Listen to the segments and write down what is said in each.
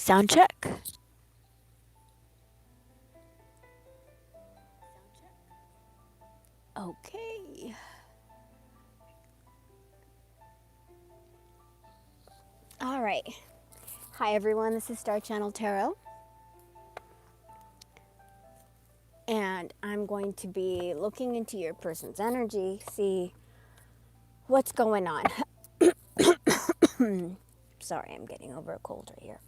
Sound check. Okay. All right. Hi, everyone. This is Star Channel Tarot. And I'm going to be looking into your person's energy, see what's going on. Sorry, I'm getting over a cold right here.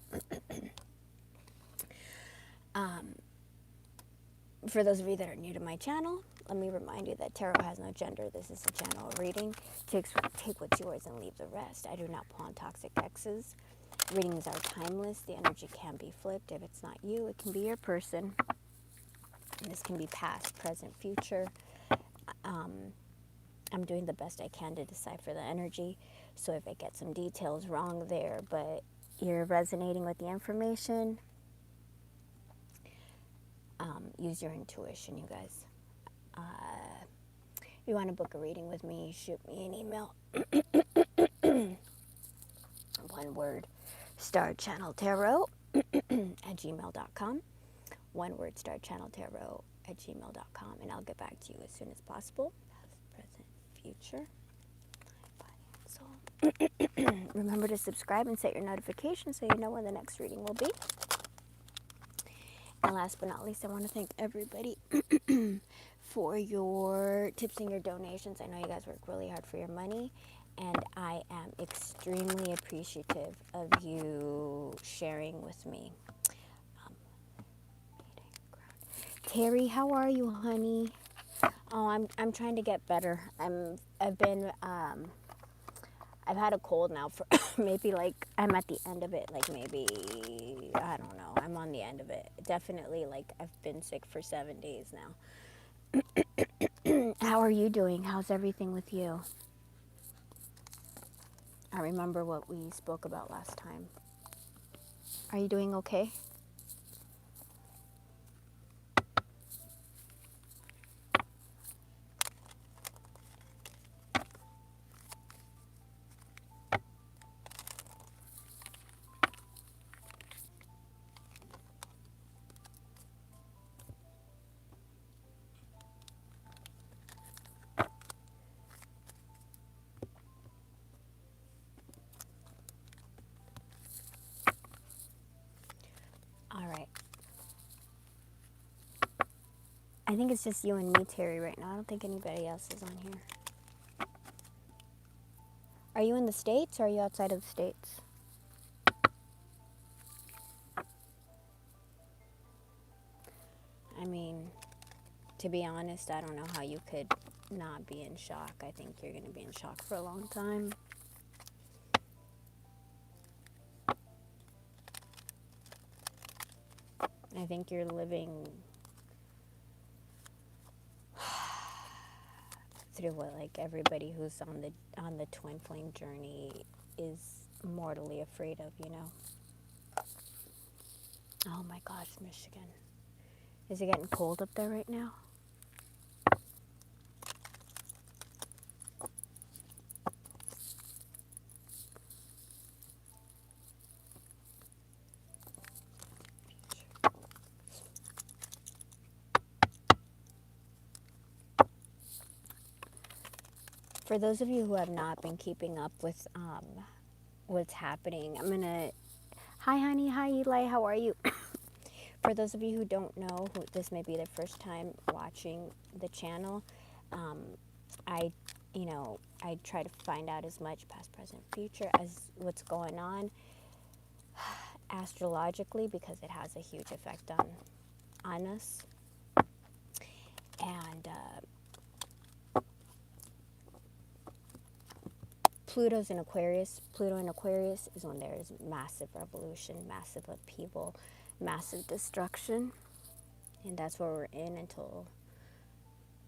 For those of you that are new to my channel, let me remind you that tarot has no gender. This is a general reading. Take what's yours and leave the rest. I do not pawn toxic exes. Readings are timeless. The energy can be flipped. If it's not you, it can be your person. And this can be past, present, future. I'm doing the best I can to decipher the energy. So if I get some details wrong there, but you're resonating with the information, use your intuition, you guys. If you want to book a reading with me, shoot me an email. One word, starchanneltarot at gmail.com. One word, starchanneltarot at gmail.com. And I'll get back to you as soon as possible. Past, present, future. So remember to subscribe and set your notifications so you know when the next reading will be. And last but not least, I want to thank everybody for your tips and your donations. I know you guys work really hard for your money, and I am extremely appreciative of you sharing with me. Terry, how are you, honey? Oh, I'm trying to get better. I've had a cold now for maybe like, I'm at the end of it, like maybe, I don't know, I'm on the end of it. Definitely, like, I've been sick for 7 days now. How are you doing? How's everything with you? I remember what we spoke about last time. Are you doing okay? All right. I think it's just you and me, Terry, right now. I don't think anybody else is on here. Are you in the States or are you outside of the States? I mean, to be honest, I don't know how you could not be in shock. I think you're going to be in shock for a long time. I think you're living through what, like, everybody who's on the twin flame journey is mortally afraid of, you know. Oh my gosh, Michigan. Is it getting cold up there right now? For those of you who have not been keeping up with what's happening, I'm gonna. Hi, honey. Hi, Eli. How are you? For those of you who don't know, who this may be their first time watching the channel, I, I try to find out as much past, present, future as what's going on astrologically, because it has a huge effect on us. And Pluto's in Aquarius. Pluto in Aquarius is when there is massive revolution, massive upheaval, massive destruction. And that's where we're in until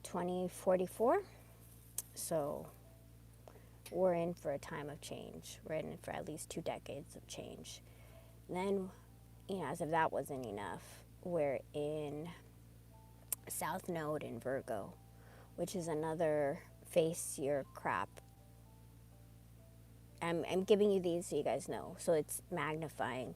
2044. So we're in for a time of change. We're in for at least 2 decades of change. And then, as if that wasn't enough, we're in South Node in Virgo, which is another face your crap. I'm giving you these so you guys know. So it's magnifying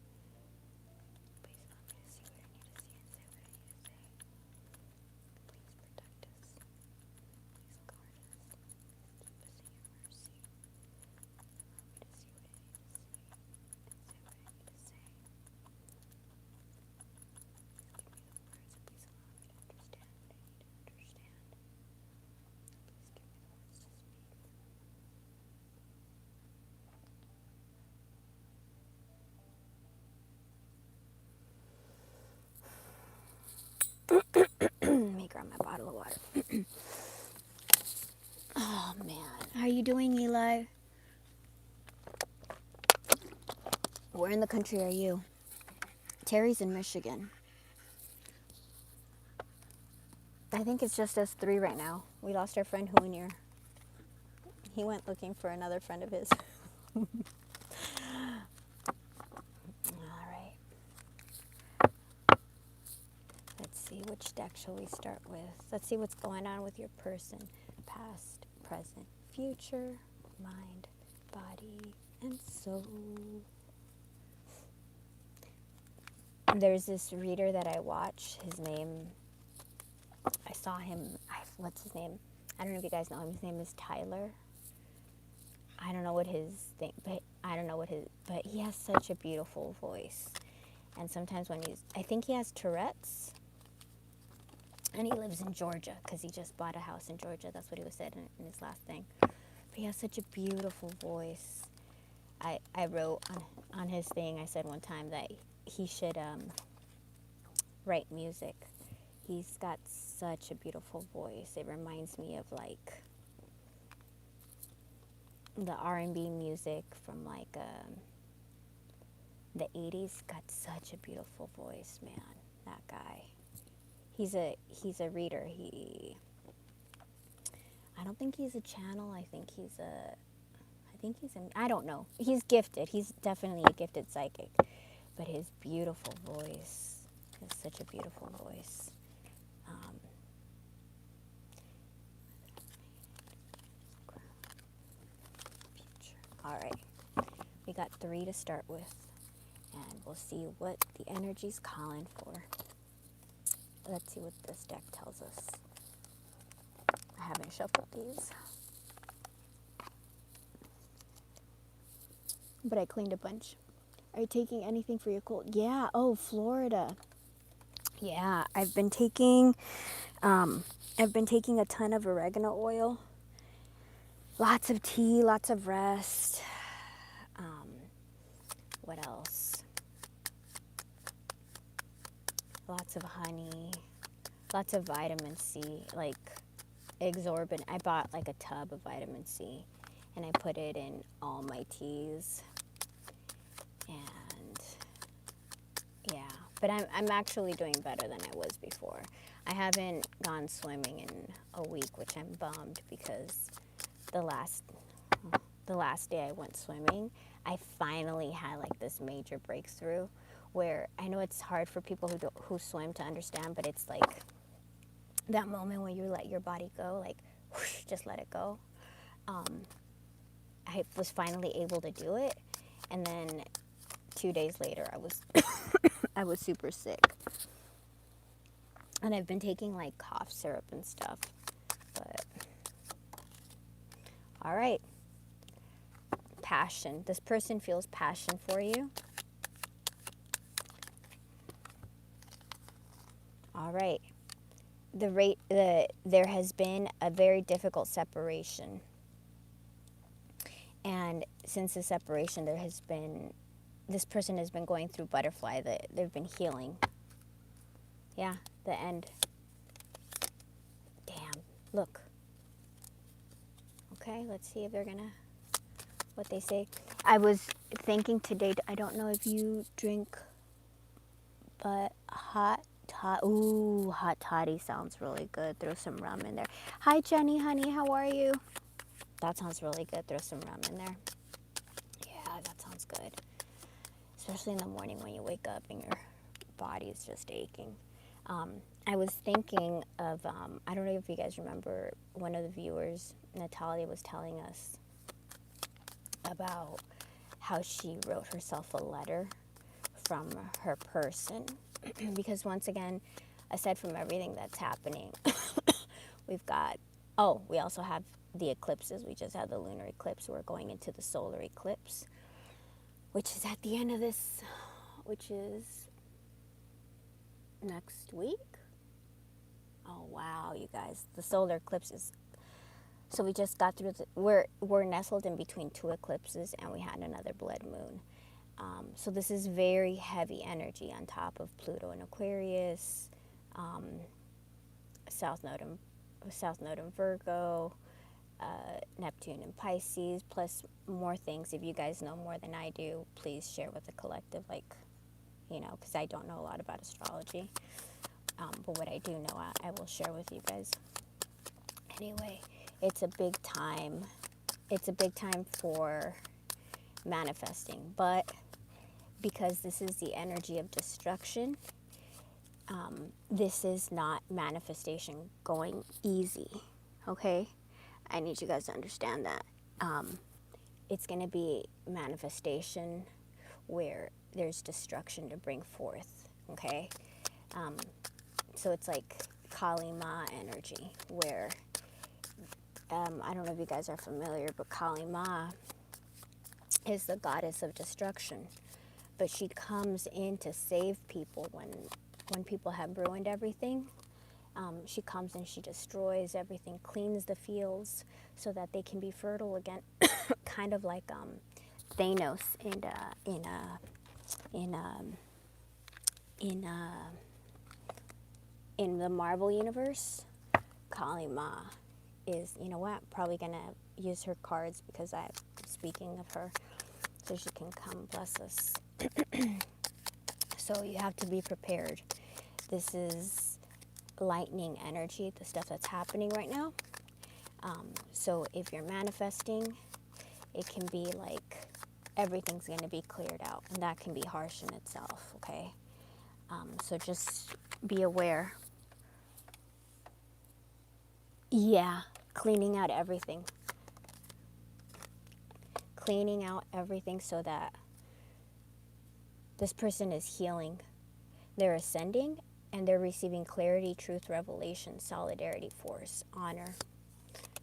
Please allow me to see what I need to see and say what I need to say. Please protect us. Please guard us. Keep us in your mercy. Allow me to see what I need to see and say what I need to say. Please give me the words and please allow me to understand what I need to understand. Please give me the words to speak. Let me grab my bottle of water. Oh man, how are you doing, Eli? Where in the country are you? Terry's in Michigan. I think it's just us three right now. We lost our friend Hoonier. He went looking for another friend of his. All right. Let's see, which deck shall we start with? Let's see what's going on with your person. Past, present, future. mind, body, and soul. There's this reader that I watch. His name, I saw him, what's his name? I don't know if you guys know him. His name is Tyler. I don't know what his thing, but he has such a beautiful voice. And sometimes when I think he has Tourette's, and he lives in Georgia because he just bought a house in Georgia. That's what he was said in his last thing. But he has such a beautiful voice. I wrote on his thing, I said one time that he should write music. He's got such a beautiful voice. It reminds me of like the R&B music from like the 80s. Got such a beautiful voice, man. That guy. He's a reader. I don't think he's a channel. I think he's I don't know. He's gifted. He's definitely a gifted psychic. But his beautiful voice, he has such a beautiful voice. All right, we got 3 to start with, and we'll see what the energy's calling for. Let's see what this deck tells us. I haven't shuffled these, but I cleaned a bunch. Are you taking anything for your cold? Yeah. Oh, Florida. Yeah, I've been taking a ton of oregano oil. Lots of tea, lots of rest. What else? Lots of honey, lots of vitamin C, like exorbitant. I bought like a tub of vitamin C and I put it in all my teas. And yeah, but I'm actually doing better than I was before. I haven't gone swimming in a week, which I'm bummed because the last day I went swimming, I finally had like this major breakthrough where I know it's hard for people who swim to understand, but it's like that moment when you let your body go, like whoosh, just let it go. I was finally able to do it, and then 2 days later I was super sick. And I've been taking like cough syrup and stuff. But all right. Passion. This person feels passion for you. All right. There has been a very difficult separation. And since the separation, this person has been going through butterfly. They've been healing. Yeah, the end. Damn, look. Okay, let's see if they're gonna, what they say. I was thinking today, I don't know if you drink, but hot toddy sounds really good. Throw some rum in there. Hi, Jenny, honey, how are you? That sounds really good. Throw some rum in there. Yeah, that sounds good. Especially in the morning when you wake up and your body is just aching. I was thinking of, I don't know if you guys remember, one of the viewers, Natalia, was telling us about how she wrote herself a letter from her person. Because once again, aside from everything that's happening, we also have the eclipses. We just had the lunar eclipse. We're going into the solar eclipse, which is at the end of this, which is next week. Oh wow, you guys, the solar eclipse is, so we just got through we're nestled in between 2 eclipses, and we had another blood moon. So this is very heavy energy on top of Pluto and Aquarius, South Node in Virgo, Neptune in Pisces, plus more things. If you guys know more than I do, please share with the collective, because I don't know a lot about astrology. But what I do know, I will share with you guys. Anyway, it's a big time. It's a big time for manifesting, but because this is the energy of destruction, this is not manifestation going easy, okay? I need you guys to understand that. it's going to be manifestation where there's destruction to bring forth, okay? So it's like Kali Ma energy, where, I don't know if you guys are familiar, but Kali Ma is the goddess of destruction. But she comes in to save people when people have ruined everything. She comes and she destroys everything, cleans the fields so that they can be fertile again, kind of like Thanos in the Marvel universe. Kali Ma is, you know what? Probably gonna use her cards because I'm speaking of her, so she can come bless us. So you have to be prepared. This is lightning energy, the stuff that's happening right now. So if you're manifesting, it can be like everything's going to be cleared out, and that can be harsh in itself, okay? So just be aware. Yeah, cleaning out everything. Cleaning out everything so that this person is healing. They're ascending, and they're receiving clarity, truth, revelation, solidarity, force, honor,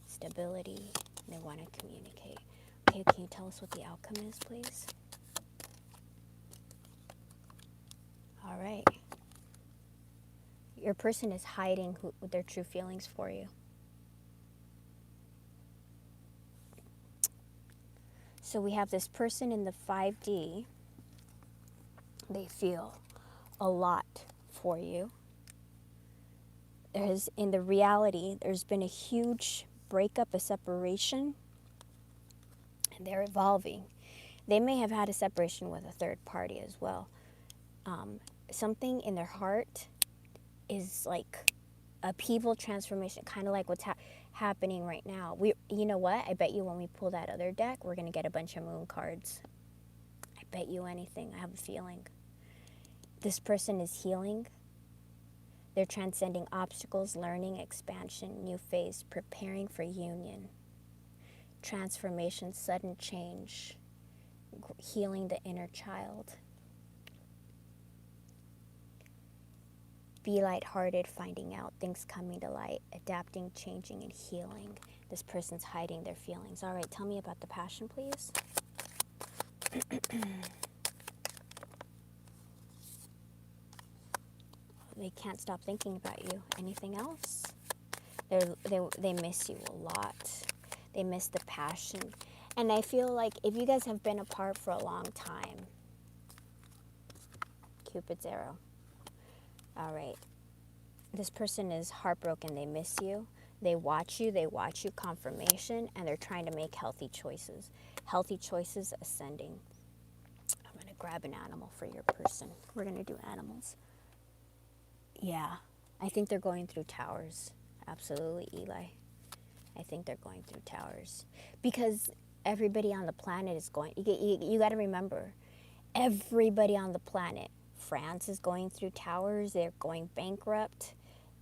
stability. They want to communicate. Okay, can you tell us what the outcome is, please? All right. Your person is hiding their true feelings for you. So we have this person in the 5D. They feel a lot for you. In the reality, there's been a huge breakup, a separation, and they're evolving. They may have had a separation with a third party as well. Something in their heart is like upheaval, transformation, kind of like what's happening right now. You know what? I bet you when we pull that other deck, we're going to get a bunch of moon cards. I bet you anything. I have a feeling. This person is healing. They're transcending obstacles, learning, expansion, new phase, preparing for union, transformation, sudden change, healing the inner child. Be lighthearted, finding out, things coming to light, adapting, changing, and healing. This person's hiding their feelings. All right, tell me about the passion, please. They can't stop thinking about you. Anything else? They miss you a lot. They miss the passion. And I feel like if you guys have been apart for a long time, Cupid's arrow. All right. This person is heartbroken. They miss you. They watch you, confirmation, and they're trying to make healthy choices. Healthy choices ascending. I'm going to grab an animal for your person. We're going to do animals. Yeah, I think they're going through towers. Absolutely, Eli. I think they're going through towers. Because everybody on the planet is going, you got to remember, everybody on the planet, France is going through towers. They're going bankrupt.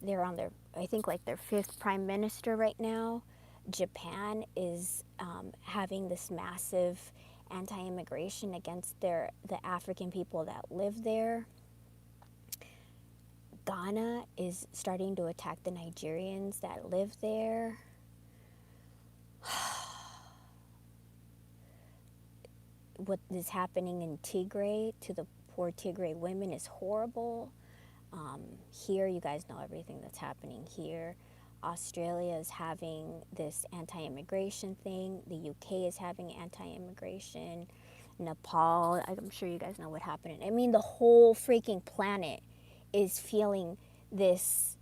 They're on I think like their 5th prime minister right now. Japan is having this massive anti-immigration against the African people that live there. Ghana is starting to attack the Nigerians that live there. What is happening in Tigray to the poor Tigray women is horrible. Here, you guys know everything that's happening here. Australia is having this anti-immigration thing. The UK is having anti-immigration. Nepal, I'm sure you guys know what happened. I mean, the whole freaking planet is feeling this,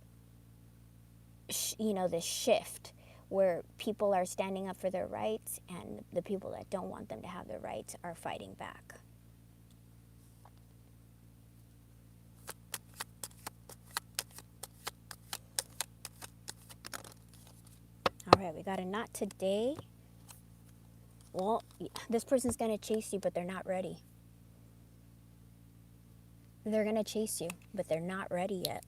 this shift where people are standing up for their rights, and the people that don't want them to have their rights are fighting back. All right, we got a not today. Well, this person's going to chase you, but they're not ready. They're going to chase you, but they're not ready yet.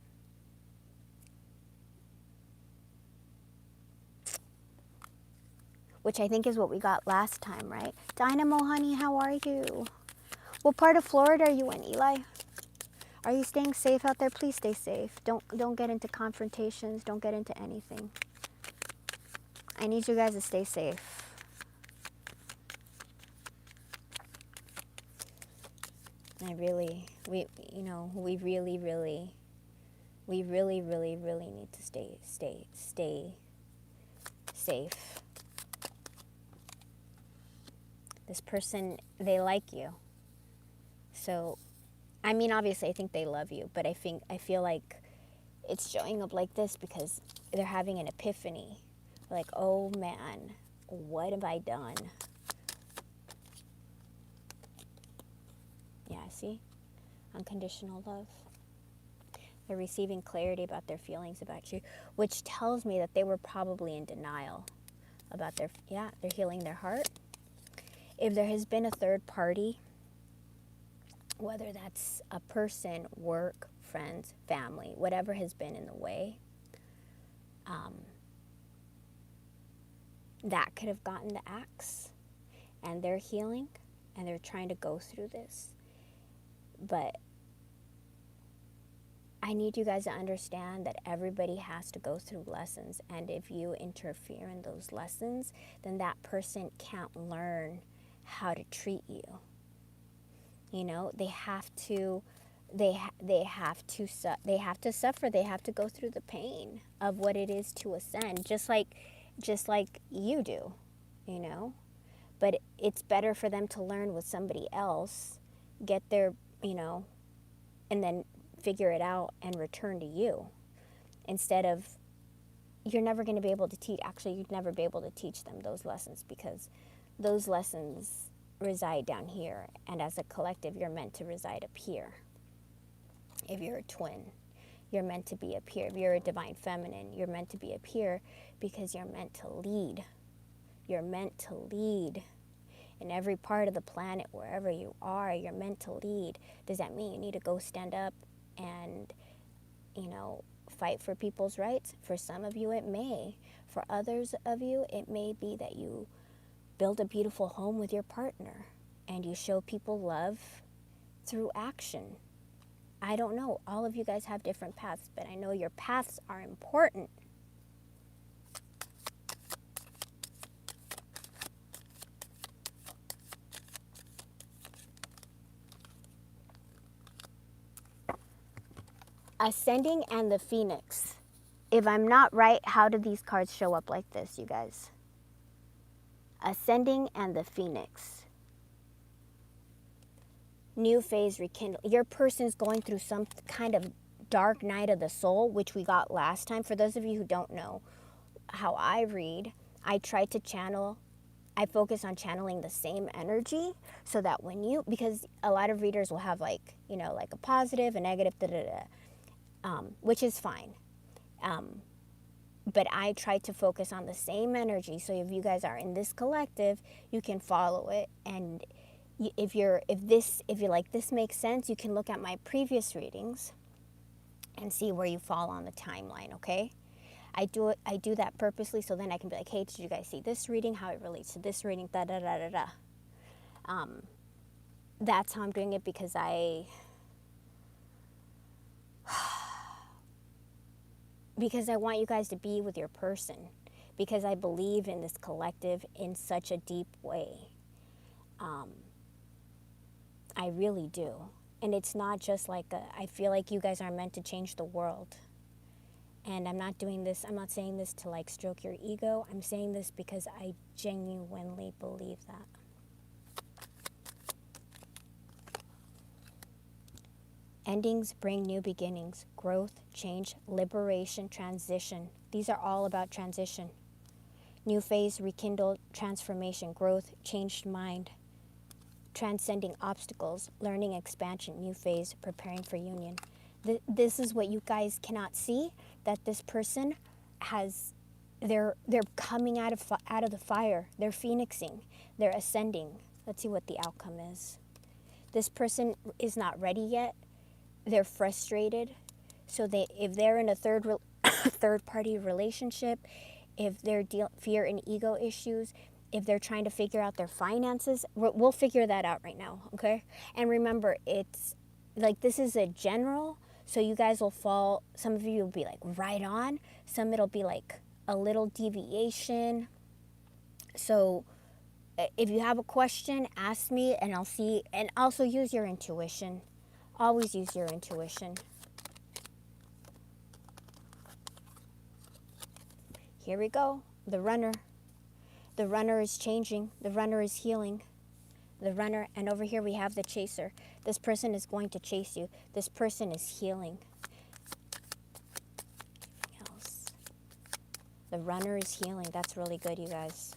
which I think is what we got last time, right? Dynamo, honey, how are you? What part of Florida are you in, Eli? Are you staying safe out there? Please stay safe. Don't get into confrontations. Don't get into anything. I need you guys to stay safe. We really, really need to stay safe. This person, they like you. So, I mean, obviously, I think they love you, but I feel like it's showing up like this because they're having an epiphany. Like, oh man, what have I done? Yeah, see? Unconditional love. They're receiving clarity about their feelings about you, which tells me that they were probably in denial about they're healing their heart. If there has been a third party, whether that's a person, work, friends, family, whatever has been in the way, that could have gotten the axe, and they're healing, and they're trying to go through this. But I need you guys to understand that everybody has to go through lessons, and if you interfere in those lessons, then that person can't learn how to treat you. You know, they have to suffer. They have to go through the pain of what it is to ascend, just like you do, you know. But it's better for them to learn with somebody else, get their, and then figure it out and return to you, instead of, you're never going to be able to teach. Actually, you'd never be able to teach them those lessons, because those lessons reside down here, and as a collective, you're meant to reside up here. If you're a twin, you're meant to be up here. If you're a divine feminine, you're meant to be up here, because you're meant to lead. You're meant to lead. In every part of the planet, wherever you are, you're meant to lead. Does that mean you need to go stand up and, fight for people's rights? For some of you, it may. For others of you, it may be that you build a beautiful home with your partner and you show people love through action. I don't know. All of you guys have different paths, but I know your paths are important. Ascending and the Phoenix. If I'm not right, how do these cards show up like this, you guys? Ascending and the Phoenix. New phase rekindle. Your person's going through some kind of dark night of the soul, which we got last time. For those of you who don't know how I read, I try to channel, I focus on channeling the same energy, so that because a lot of readers will have like a positive, a negative, which is fine. But I try to focus on the same energy, so if you guys are in this collective, you can follow it. And if you're like, this makes sense, you can look at my previous readings and see where you fall on the timeline, okay? I do that purposely, so then I can be like, hey, did you guys see this reading? How it relates to this reading, da-da-da-da-da. That's how I'm doing it, because because I want you guys to be with your person, because I believe in this collective in such a deep way. I really do. And it's not just like I feel like you guys are meant to change the world. And I'm not saying this to like stroke your ego. I'm saying this because I genuinely believe that. Endings bring new beginnings, growth, change, liberation, transition. These are all about transition. New phase, rekindled, transformation, growth, changed mind, transcending obstacles, learning, expansion, new phase, preparing for union. This is what you guys cannot see, that this person has, they're coming out of the fire. They're phoenixing. They're ascending. Let's see what the outcome is. This person is not ready yet. They're frustrated. So if they're in a third party relationship, if they're fear and ego issues, if they're trying to figure out their finances, we'll figure that out right now, okay? And remember, it's like this is a general, so you guys will fall, some of you will be like right on, some it'll be like a little deviation. So if you have a question, ask me and I'll see, and also use your intuition. Always use your intuition. Here we go, the runner. The runner is changing, the runner is healing. The runner, and over here we have the chaser. This person is going to chase you. This person is healing. Else. The runner is healing. That's really good, you guys.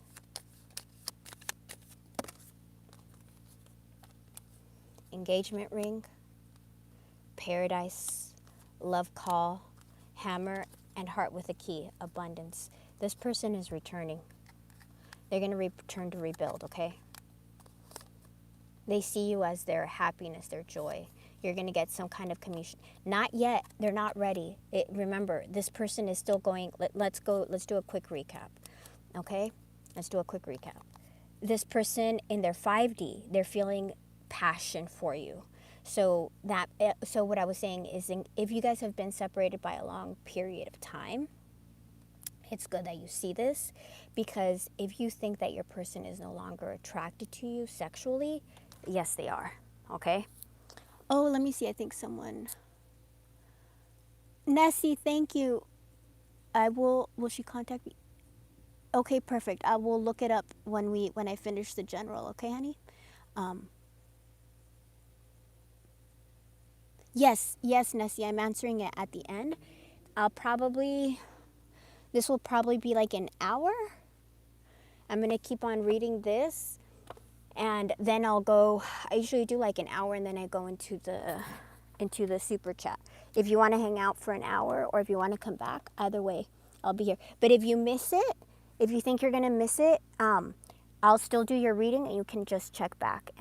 Engagement ring, paradise, love call, hammer, and heart with a key, abundance. This person is returning. They're going to return to rebuild, okay? They see you as their happiness, their joy. You're going to get some kind of communication. Not yet. They're not ready. Remember, this person is still going. Let's do a quick recap. Okay? Let's do a quick recap. This person in their 5D, they're feeling passion for you. So what I was saying is, if you guys have been separated by a long period of time, it's good that you see this, because if you think that your person is no longer attracted to you sexually, yes, they are. Okay? Oh, let me see. I think someone... Nessie, thank you. Will she contact me? Okay, perfect. I will look it up when I finish the general. Okay, honey? Yes, Nessie. I'm answering it at the end. This will probably be like an hour. I'm going to keep on reading this, and then I'll go. I usually do like an hour, and then I go into the super chat. If you want to hang out for an hour, or if you want to come back, either way, I'll be here. But if you miss it, if you think you're going to miss it, I'll still do your reading, and you can just check back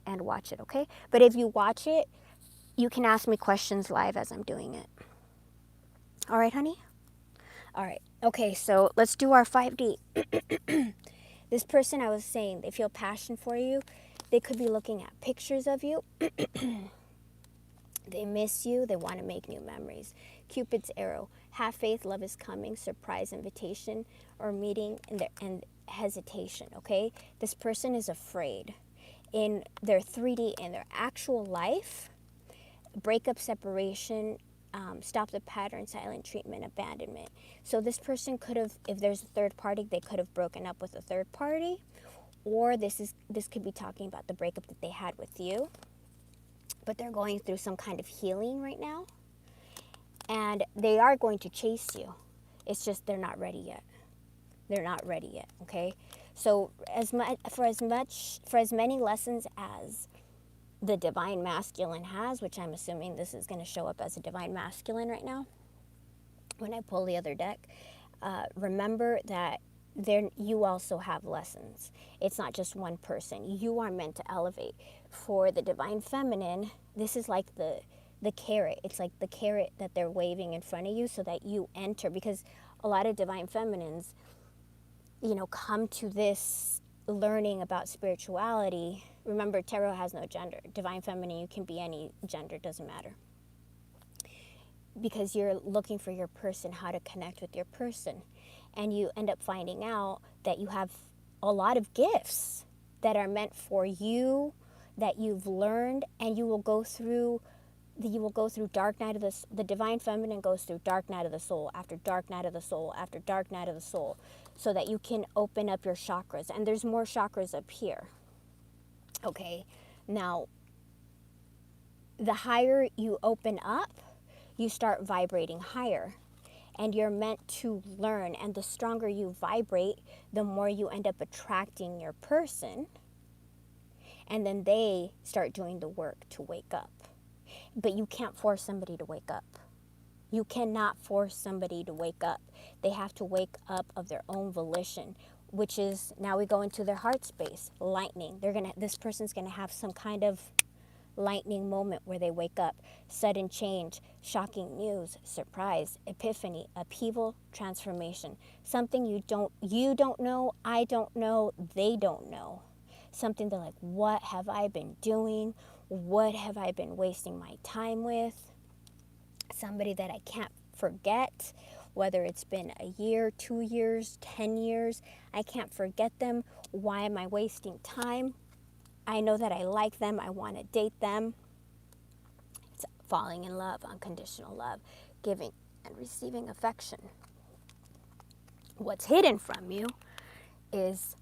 and watch it, okay? But if you watch it, you can ask me questions live as I'm doing it. All right, honey? All right. Okay, so let's do our 5D. This person, I was saying, they feel passion for you. They could be looking at pictures of you. They miss you. They want to make new memories. Cupid's arrow. Have faith, love is coming, surprise invitation, or meeting and hesitation, okay? This person is afraid. In their 3D, in their actual life, breakup, separation, stop the pattern, silent treatment, abandonment. So this person could have, if there's a third party, they could have broken up with a third party, or this could be talking about the breakup that they had with you. But they're going through some kind of healing right now, and they are going to chase you. It's just they're not ready yet. They're not ready yet. Okay. So for as many lessons as the divine masculine has, which I'm assuming this is going to show up as a divine masculine right now when I pull the other deck, remember that you also have lessons. It's not just one person. You are meant to elevate. For the divine feminine, this is like the carrot. It's like the carrot that they're waving in front of you so that you enter, because a lot of divine feminines, come to this learning about spirituality. Remember, tarot has no gender. Divine feminine, you can be any gender, doesn't matter. Because you're looking for your person, how to connect with your person. And you end up finding out that you have a lot of gifts that are meant for you, that you've learned, and you will go through dark night of the divine feminine goes through dark night of the soul after dark night of the soul after dark night of the soul, so that you can open up your chakras. And there's more chakras up here. Okay, now the higher you open up, you start vibrating higher, and you're meant to learn. And the stronger you vibrate, the more you end up attracting your person, and then they start doing the work to wake up. But you can't force somebody to wake up. You cannot force somebody to wake up. They have to wake up of their own volition, which is, now we go into their heart space, lightning. This person's gonna have some kind of lightning moment where they wake up, sudden change, shocking news, surprise, epiphany, upheaval, transformation. Something you don't know, I don't know, they don't know. Something they're like, what have I been doing? What have I been wasting my time with? Somebody that I can't forget, whether it's been a year, 2 years, 10 years. I can't forget them. Why am I wasting time? I know that I like them. I want to date them. It's falling in love, unconditional love, giving and receiving affection. What's hidden from you is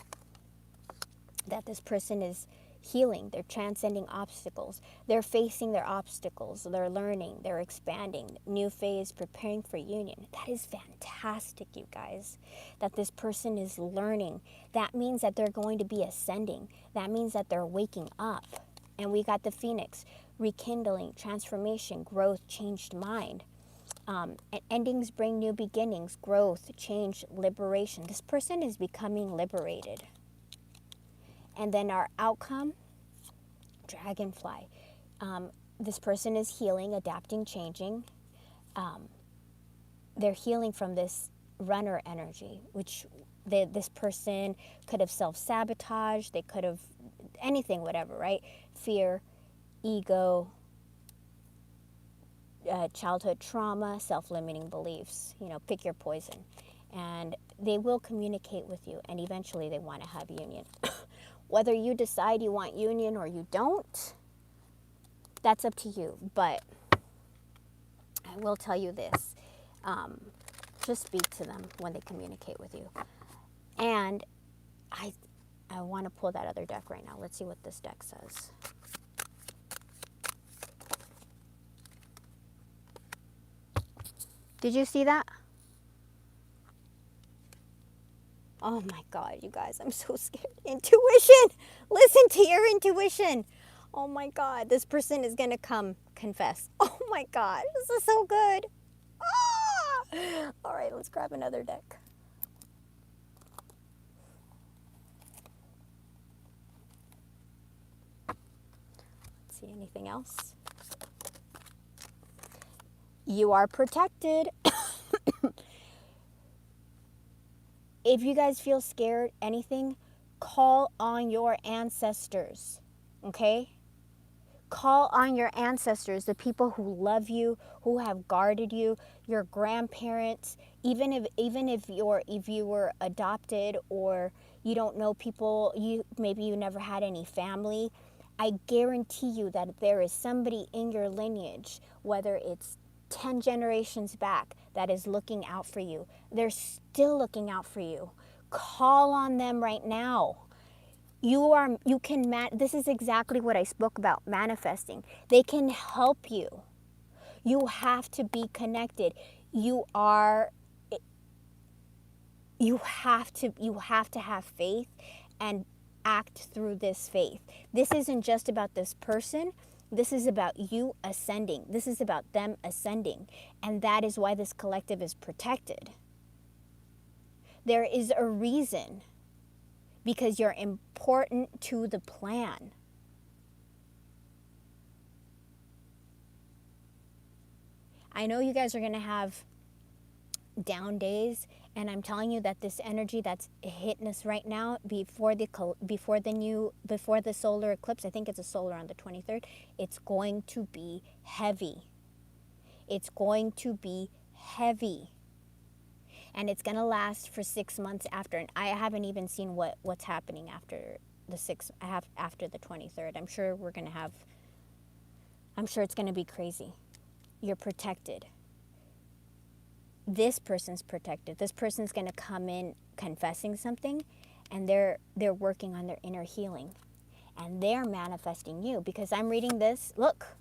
that this person is healing, they're transcending obstacles, they're facing their obstacles, they're learning, they're expanding, new phase, preparing for union. That is fantastic, you guys, that this person is learning. That means that they're going to be ascending. That means that they're waking up. And we got the Phoenix, rekindling, transformation, growth, changed mind. And endings bring new beginnings, growth, change, liberation. This person is becoming liberated. And then our outcome, dragonfly. This person is healing, adapting, changing. They're healing from this runner energy, which this person could have self-sabotaged. They could have anything, whatever, right? Fear, ego, childhood trauma, self-limiting beliefs. Pick your poison. And they will communicate with you, and eventually they want to have union. Whether you decide you want union or you don't, that's up to you. But I will tell you this. Just speak to them when they communicate with you. And I want to pull that other deck right now. Let's see what this deck says. Did you see that? Oh my God, you guys, I'm so scared. Intuition! Listen to your intuition. Oh my God, this person is going to come confess. Oh my God, this is so good. Ah! All right, let's grab another deck. Let's see, anything else? You are protected. If you guys feel scared, anything, call on your ancestors, okay? Call on your ancestors, the people who love you, who have guarded you, your grandparents. Even if you were adopted or you don't know people, maybe you never had any family. I guarantee you that there is somebody in your lineage, whether it's 10 generations back, that is looking out for you. They're still looking out for you. Call on them right now. This is exactly what I spoke about, manifesting. They can help you. You have to be connected. You have to have faith and act through this faith. This isn't just about this person. This is about you ascending. This is about them ascending. And that is why this collective is protected. There is a reason. Because you're important to the plan. I know you guys are going to have down days, and I'm telling you that this energy that's hitting us right now before the solar eclipse, I think it's a solar on the 23rd, it's going to be heavy. It's going to be heavy. And it's going to last for 6 months after. And I haven't even seen what's happening after the 23rd. I'm sure it's going to be crazy. You're protected. This person's protected. This person's going to come in confessing something, and they're working on their inner healing. And they're manifesting you, because I'm reading this. Look.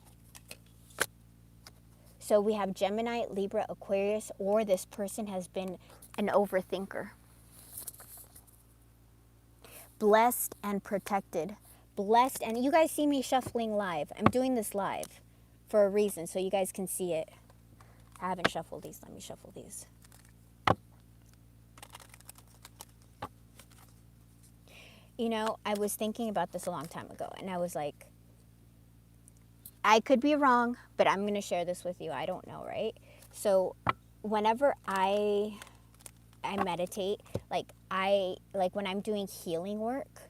So we have Gemini, Libra, Aquarius, or this person has been an overthinker. Blessed and protected. Blessed, and you guys see me shuffling live. I'm doing this live for a reason, so you guys can see it. I haven't shuffled these. Let me shuffle these. I was thinking about this a long time ago, and I was like, I could be wrong, but I'm going to share this with you. I don't know, right? So whenever I meditate, like when I'm doing healing work,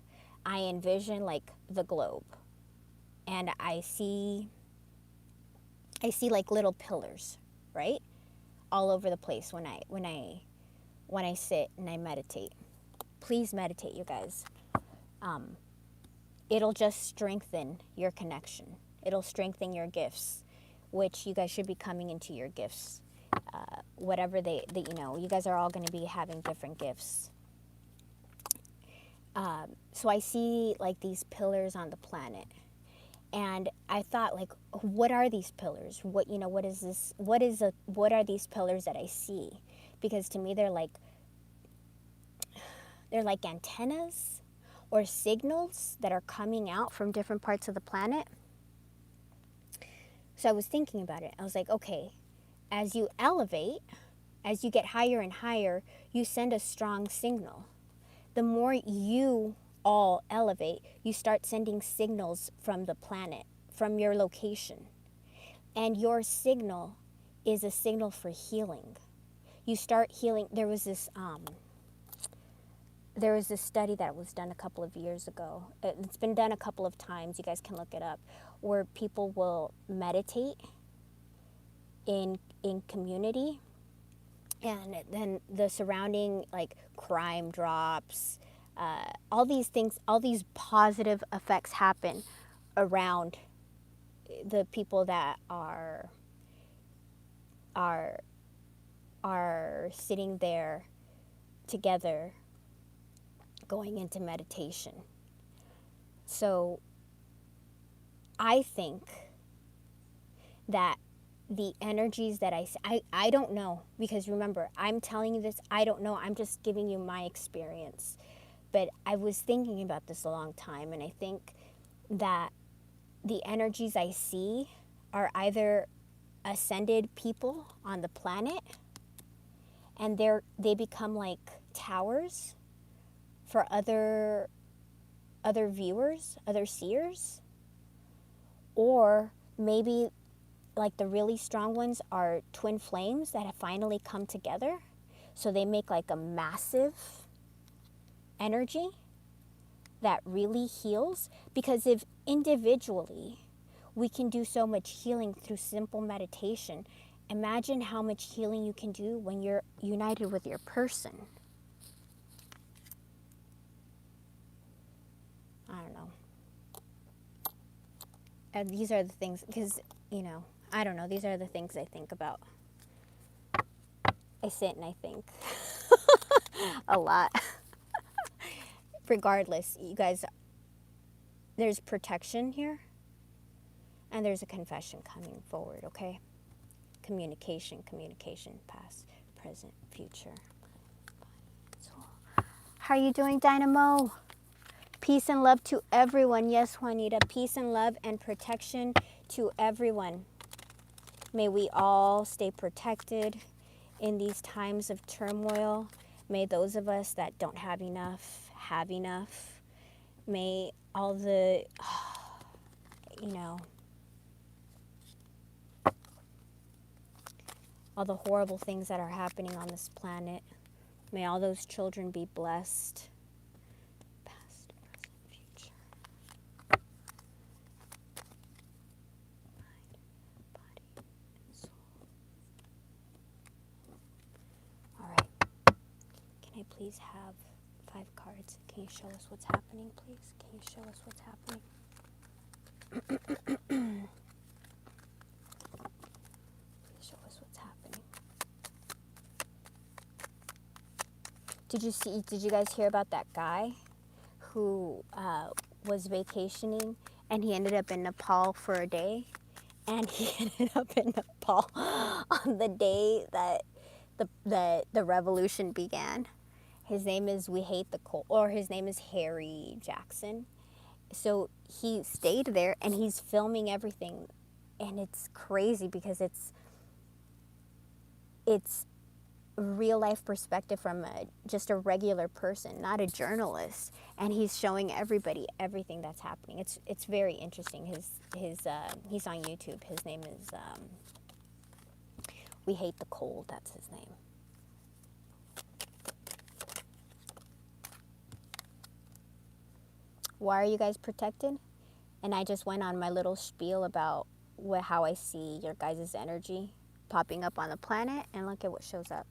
I envision like the globe, and I see like little pillars, right? All over the place when I sit and I meditate. Please meditate, you guys. It'll just strengthen your connection. It'll strengthen your gifts, which you guys should be coming into your gifts. Whatever you guys are all going to be having different gifts. So I see like these pillars on the planet. And I thought, like, what are these pillars? What is this? What are these pillars that I see? Because to me, they're like antennas or signals that are coming out from different parts of the planet. So I was thinking about it. I was like, okay, as you elevate, as you get higher and higher, you send a strong signal. The more you all elevate, you start sending signals from the planet, from your location. And your signal is a signal for healing. You start healing. There was this study that was done a couple of years ago. It's been done a couple of times. You guys can look it up, where people will meditate in community, and then the surrounding like crime drops. All these things, all these positive effects happen around the people that are sitting there together going into meditation. So I think that the energies that I don't know, because remember, I'm telling you this, I don't know, I'm just giving you my experience. But I was thinking about this a long time, and I think that the energies I see are either ascended people on the planet, and they become like towers for other viewers, other seers, or maybe like the really strong ones are twin flames that have finally come together, so they make like a massive energy that really heals. Because if individually we can do so much healing through simple meditation, imagine how much healing you can do when you're united with your person. I don't know. And these are the things, because, I don't know, these are the things I think about. I sit and I think a lot. Regardless, you guys, there's protection here, and there's a confession coming forward, okay? Communication, past, present, future. How are you doing, Dynamo? Peace and love to everyone. Yes, Juanita, peace and love and protection to everyone. May we all stay protected in these times of turmoil. May those of us that don't have enough have enough. May all the, all the horrible things that are happening on this planet, may all those children be blessed. Past, present, future. Mind, body, and soul. All right. Can I please have 5 cards? Can you show us what's happening, please? Can you show us what's happening? Please show us what's happening. Did you guys hear about that guy who was vacationing, and he ended up in Nepal for a day? And he ended up in Nepal on the day that the revolution began. His name is We Hate the Cold, or his name is Harry Jackson. So he stayed there, and he's filming everything, and it's crazy because it's real life perspective from just a regular person, not a journalist, and he's showing everybody everything that's happening. It's very interesting. He's on YouTube. His name is We Hate the Cold. That's his name. Why are you guys protected? And I just went on my little spiel about how I see your guys' energy popping up on the planet, and look at what shows up.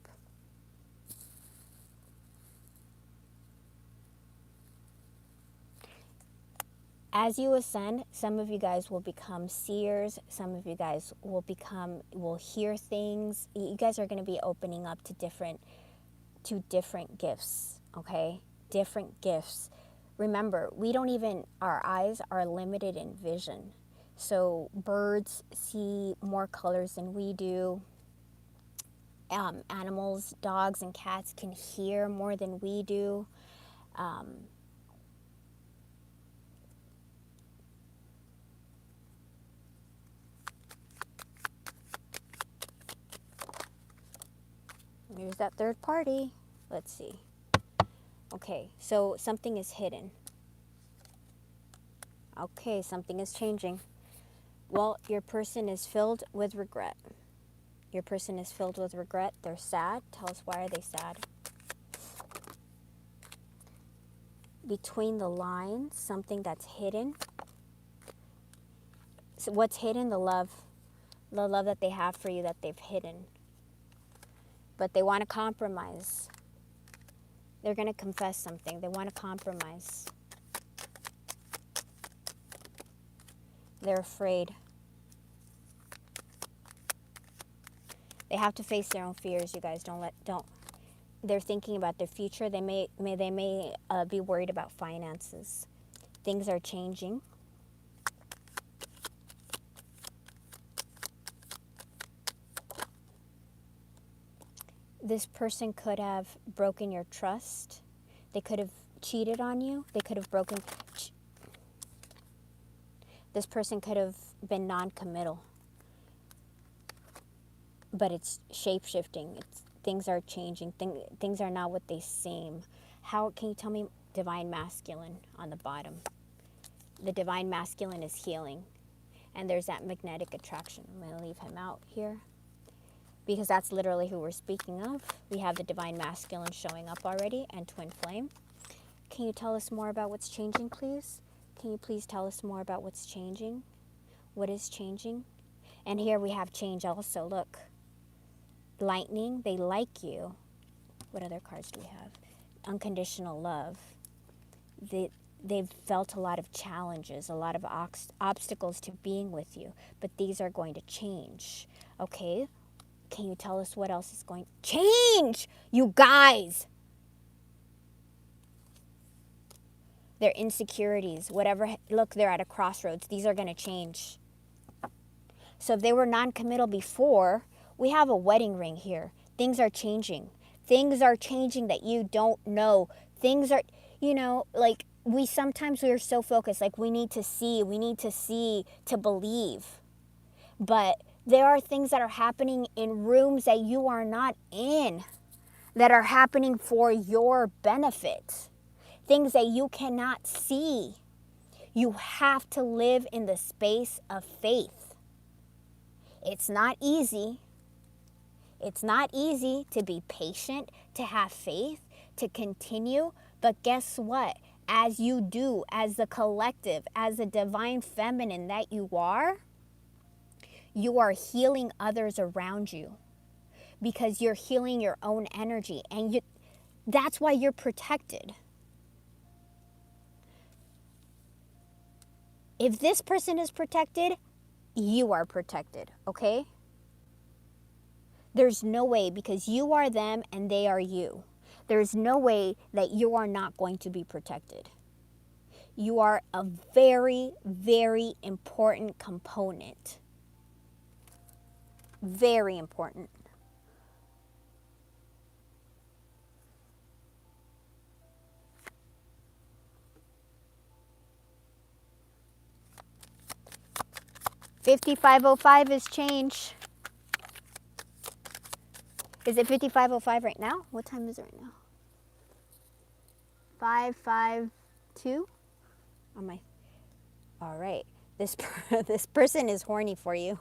As you ascend, some of you guys will become seers. Some of you guys will hear things. You guys are going to be opening up to different gifts, okay? Different gifts. Remember, our eyes are limited in vision. So birds see more colors than we do. Animals, dogs and cats can hear more than we do. Here's that third party. Let's see. Okay, so something is hidden. Okay, something is changing. Well, your person is filled with regret. Your person is filled with regret. They're sad. Tell us, why are they sad? Between the lines, something that's hidden. So what's hidden? The love that they have for you that they've hidden. But they want to compromise. They're going to confess something. They want to compromise. They're afraid. They have to face their own fears, you guys. They're thinking about their future. They may be worried about finances. Things are changing. This person could have broken your trust. They could have cheated on you. They could have broken... This person could have been non-committal. But it's shape-shifting. Things are changing. Things are not what they seem. How can you tell me divine masculine on the bottom? The divine masculine is healing. And there's that magnetic attraction. I'm going to leave him out here, because that's literally who we're speaking of. We have the divine masculine showing up already, and twin flame. Can you tell us more about what's changing, please? Can you please tell us more about what's changing? What is changing? And here we have change also. Look. Lightning, they like you. What other cards do we have? Unconditional love. They've felt a lot of challenges, a lot of obstacles to being with you, but these are going to change. Okay? Can you tell us what else is going to change? You guys! Their insecurities, whatever. Look, they're at a crossroads. These are going to change. So if they were non-committal before, we have a wedding ring here. Things are changing. Things are changing that you don't know. Things are, like we are so focused, like we need to see to believe. But there are things that are happening in rooms that you are not in, that are happening for your benefit. Things that you cannot see. You have to live in the space of faith. It's not easy. It's not easy to be patient, to have faith, to continue. But guess what? As you do, as the collective, as the divine feminine that you are healing others around you, because you're healing your own energy. And that's why you're protected. If this person is protected, you are protected, okay? There's no way, because you are them and they are you. There's no way that you are not going to be protected. You are a very, very important component. Very important. $5505 is change. Is it 55:05 right now? What time is it right now? 5:52? On my. All right. This person is horny for you.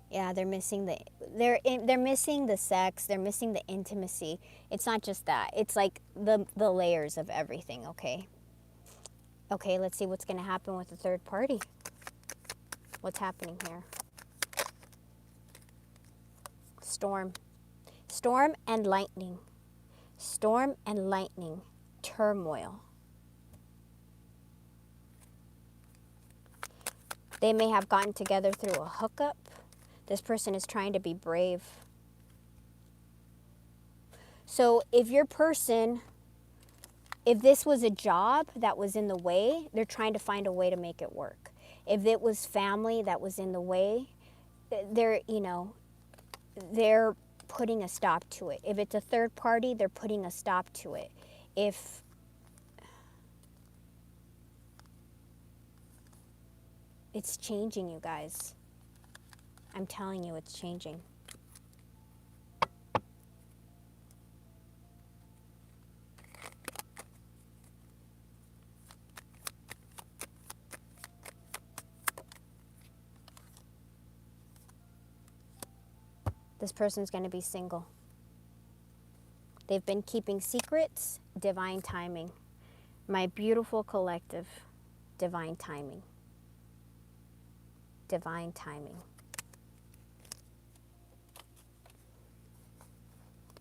Yeah, they're missing they're missing the sex, they're missing the intimacy. It's not just that. It's like the layers of everything, okay? Okay, let's see what's going to happen with the third party. What's happening here? Storm. Storm and lightning. Storm and lightning. Turmoil. They may have gotten together through a hookup. This person is trying to be brave. So if your person, if this was a job that was in the way, they're trying to find a way to make it work. If it was family that was in the way, they're putting a stop to it. If it's a third party, they're putting a stop to it. If it's changing, you guys. I'm telling you, it's changing. This person's going to be single. They've been keeping secrets, divine timing. My beautiful collective, divine timing. Divine timing.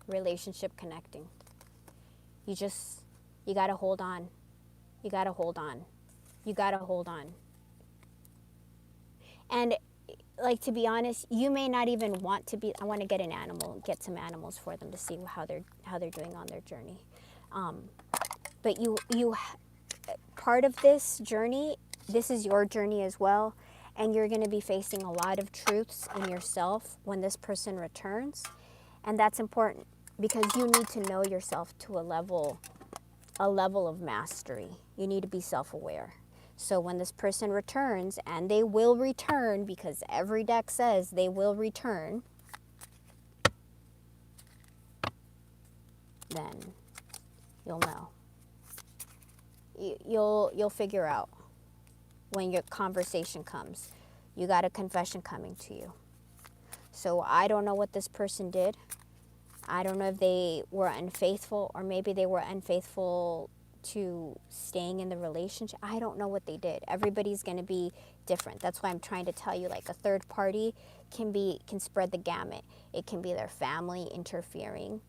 Relationship connecting. You got to hold on. You got to hold on. You got to hold on. And like, to be honest, you may not even want to be. I want to get an animal, get some animals for them to see how they're doing on their journey. But you part of this journey, this is your journey as well, and you're going to be facing a lot of truths in yourself when this person returns, and that's important because you need to know yourself to a level of mastery. You need to be self-aware. So when this person returns, and they will return because every deck says they will return, then you'll know. You'll figure out when your conversation comes. You got a confession coming to you. So I don't know what this person did. I don't know if they were unfaithful, or maybe they were unfaithful to staying in the relationship. I don't know what they did. Everybody's going to be different. That's why I'm trying to tell you, like, a third party can spread the gamut. It can be their family interfering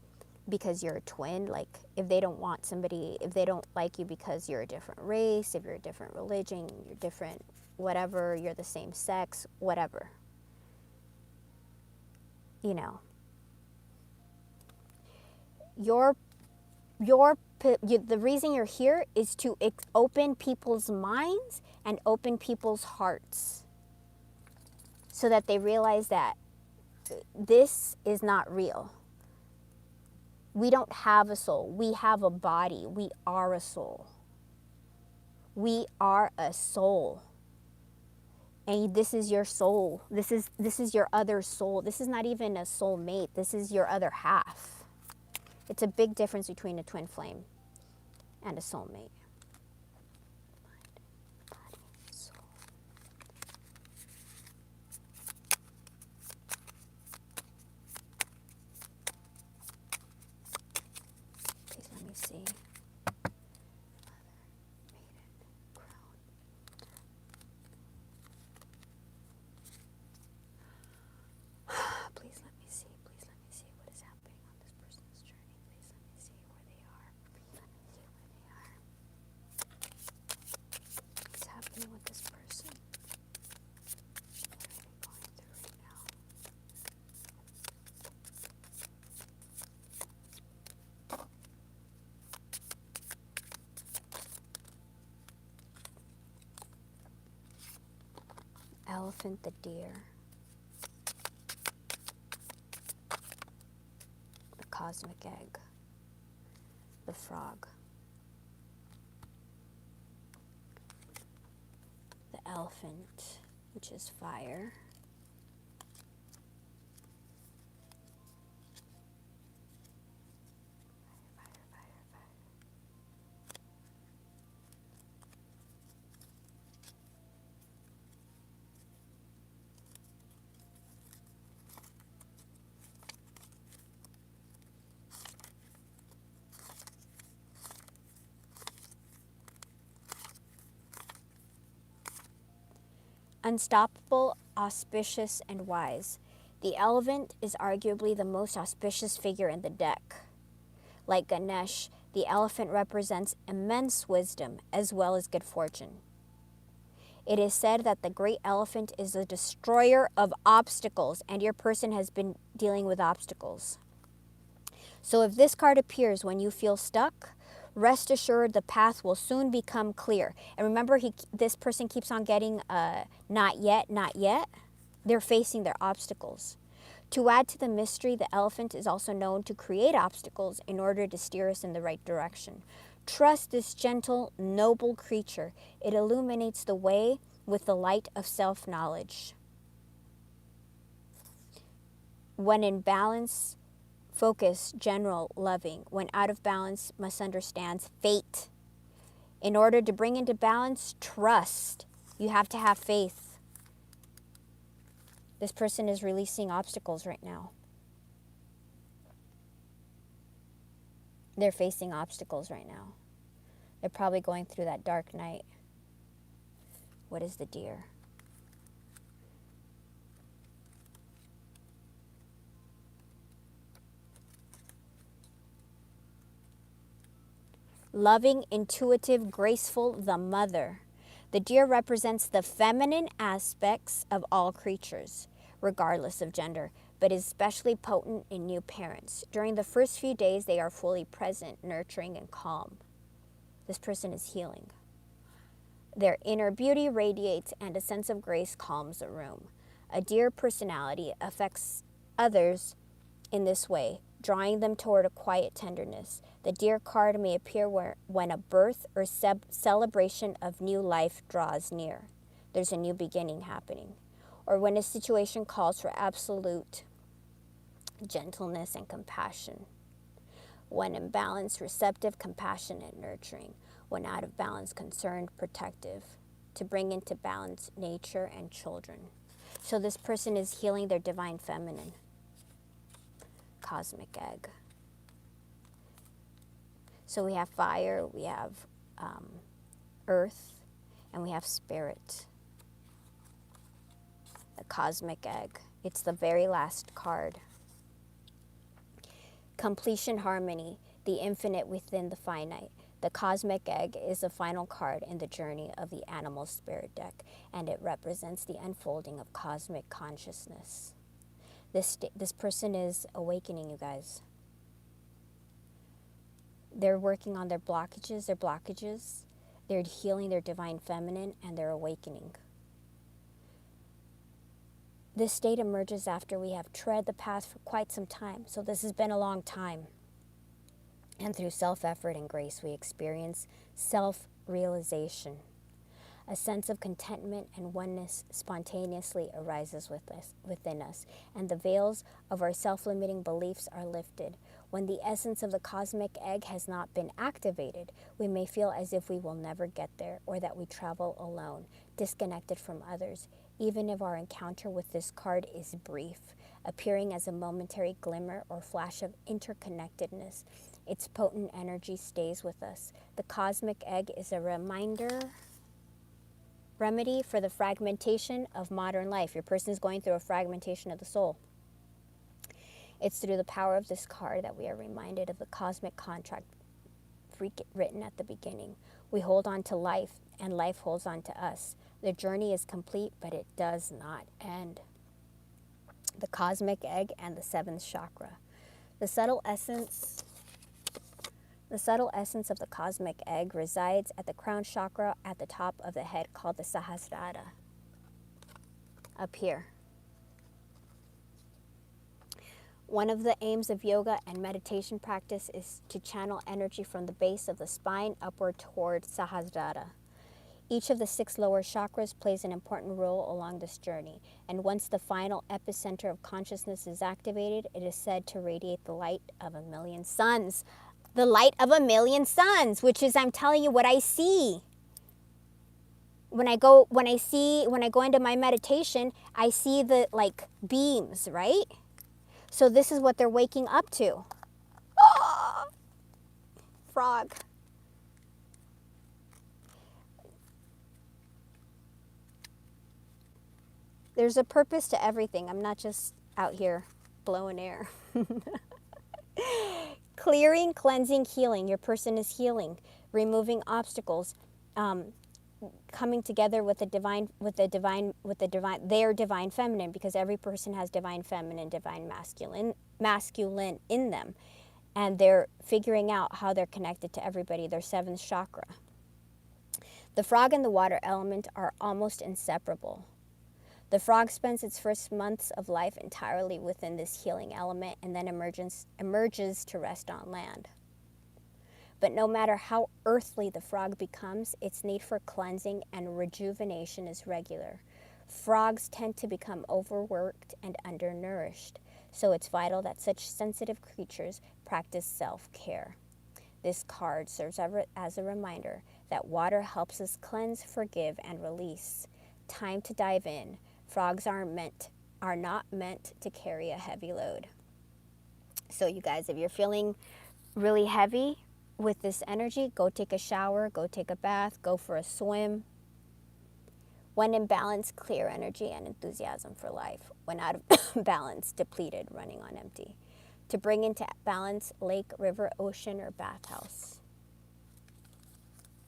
because you're a twin. Like, if they don't want somebody, if they don't like you because you're a different race, if you're a different religion, you're different whatever, you're the same sex, whatever. You know. The reason you're here is to open people's minds and open people's hearts so that they realize that this is not real. We don't have a soul. We have a body. We are a soul. We are a soul. And this is your soul. This is your other soul. This is not even a soulmate. This is your other half. It's a big difference between a twin flame and a soulmate. Mind, body, soul. Please let me see. Mother, maiden, crown. Please let me see. Please let me see what is happening on this person's journey. Please let me see where they are. Please let me see where they are. What's happening with this person? What are they going through right now? Elephant, the deer. The cosmic egg. The frog. The elephant, which is fire. Unstoppable, auspicious, and wise. The elephant is arguably the most auspicious figure in the deck. Like Ganesh, the elephant represents immense wisdom as well as good fortune. It is said that the great elephant is the destroyer of obstacles, and your person has been dealing with obstacles. So if this card appears when you feel stuck, rest assured the path will soon become clear. And remember, this person keeps on getting not yet, not yet. They're facing their obstacles. To add to the mystery, the elephant is also known to create obstacles in order to steer us in the right direction. Trust this gentle, noble creature. It illuminates the way with the light of self-knowledge. When in balance, focus, general, loving. When out of balance, misunderstands fate. In order to bring into balance, trust. You have to have faith. This person is releasing obstacles right now. They're facing obstacles right now. They're probably going through that dark night. What is the deer? Loving, intuitive, graceful, the mother. The deer represents the feminine aspects of all creatures, regardless of gender, but is especially potent in new parents. During the first few days, they are fully present, nurturing, and calm. This person is healing. Their inner beauty radiates, and a sense of grace calms the room. A deer personality affects others in this way, drawing them toward a quiet tenderness. The deer card may appear when a birth or celebration of new life draws near. There's a new beginning happening. Or when a situation calls for absolute gentleness and compassion. When in balance, receptive, compassionate, nurturing. When out of balance, concerned, protective. To bring into balance nature and children. So this person is healing their divine feminine. Cosmic egg. So we have fire, we have earth, and we have spirit. The cosmic egg. It's the very last card. Completion, harmony, the infinite within the finite. The cosmic egg is the final card in the journey of the animal spirit deck, and it represents the unfolding of cosmic consciousness. This person is awakening, you guys. They're working on their blockages. They're healing their divine feminine, and they're awakening. This state emerges after we have tread the path for quite some time. So this has been a long time. And through self-effort and grace, we experience self-realization. A sense of contentment and oneness spontaneously arises within us, and the veils of our self-limiting beliefs are lifted. When the essence of the cosmic egg has not been activated, we may feel as if we will never get there, or that we travel alone, disconnected from others, even if our encounter with this card is brief, appearing as a momentary glimmer or flash of interconnectedness. Its potent energy stays with us. The cosmic egg is a remedy for the fragmentation of modern life. Your person is going through a fragmentation of the soul. It's through the power of this card that we are reminded of the cosmic contract written at the beginning. We hold on to life, and life holds on to us. The journey is complete, but it does not end. The cosmic egg and the seventh chakra. The subtle essence of the cosmic egg resides at the crown chakra at the top of the head, called the Sahasrara. Up here. One of the aims of yoga and meditation practice is to channel energy from the base of the spine upward toward Sahasrara. Each of the 6 lower chakras plays an important role along this journey, and once the final epicenter of consciousness is activated, it is said to radiate the light of a million suns. The light of a million suns, which is, I'm telling you, what I see. When I go into my meditation, I see the like beams, right? So this is what they're waking up to. Oh, frog. There's a purpose to everything. I'm not just out here blowing air. Clearing, cleansing, healing. Your person is healing, removing obstacles, coming together with their divine feminine, because every person has divine feminine, divine masculine in them, and they're figuring out how they're connected to everybody. Their 7th chakra. The frog and the water element are almost inseparable. The frog spends its first months of life entirely within this healing element and then emerges to rest on land. But no matter how earthly the frog becomes, its need for cleansing and rejuvenation is regular. Frogs tend to become overworked and undernourished, so it's vital that such sensitive creatures practice self-care. This card serves as a reminder that water helps us cleanse, forgive, and release. Time to dive in. Frogs are not meant to carry a heavy load. So you guys, if you're feeling really heavy with this energy, go take a shower, go take a bath, go for a swim. When in balance, clear energy and enthusiasm for life. When out of balance, depleted, running on empty. To bring into balance, lake, river, ocean, or bathhouse.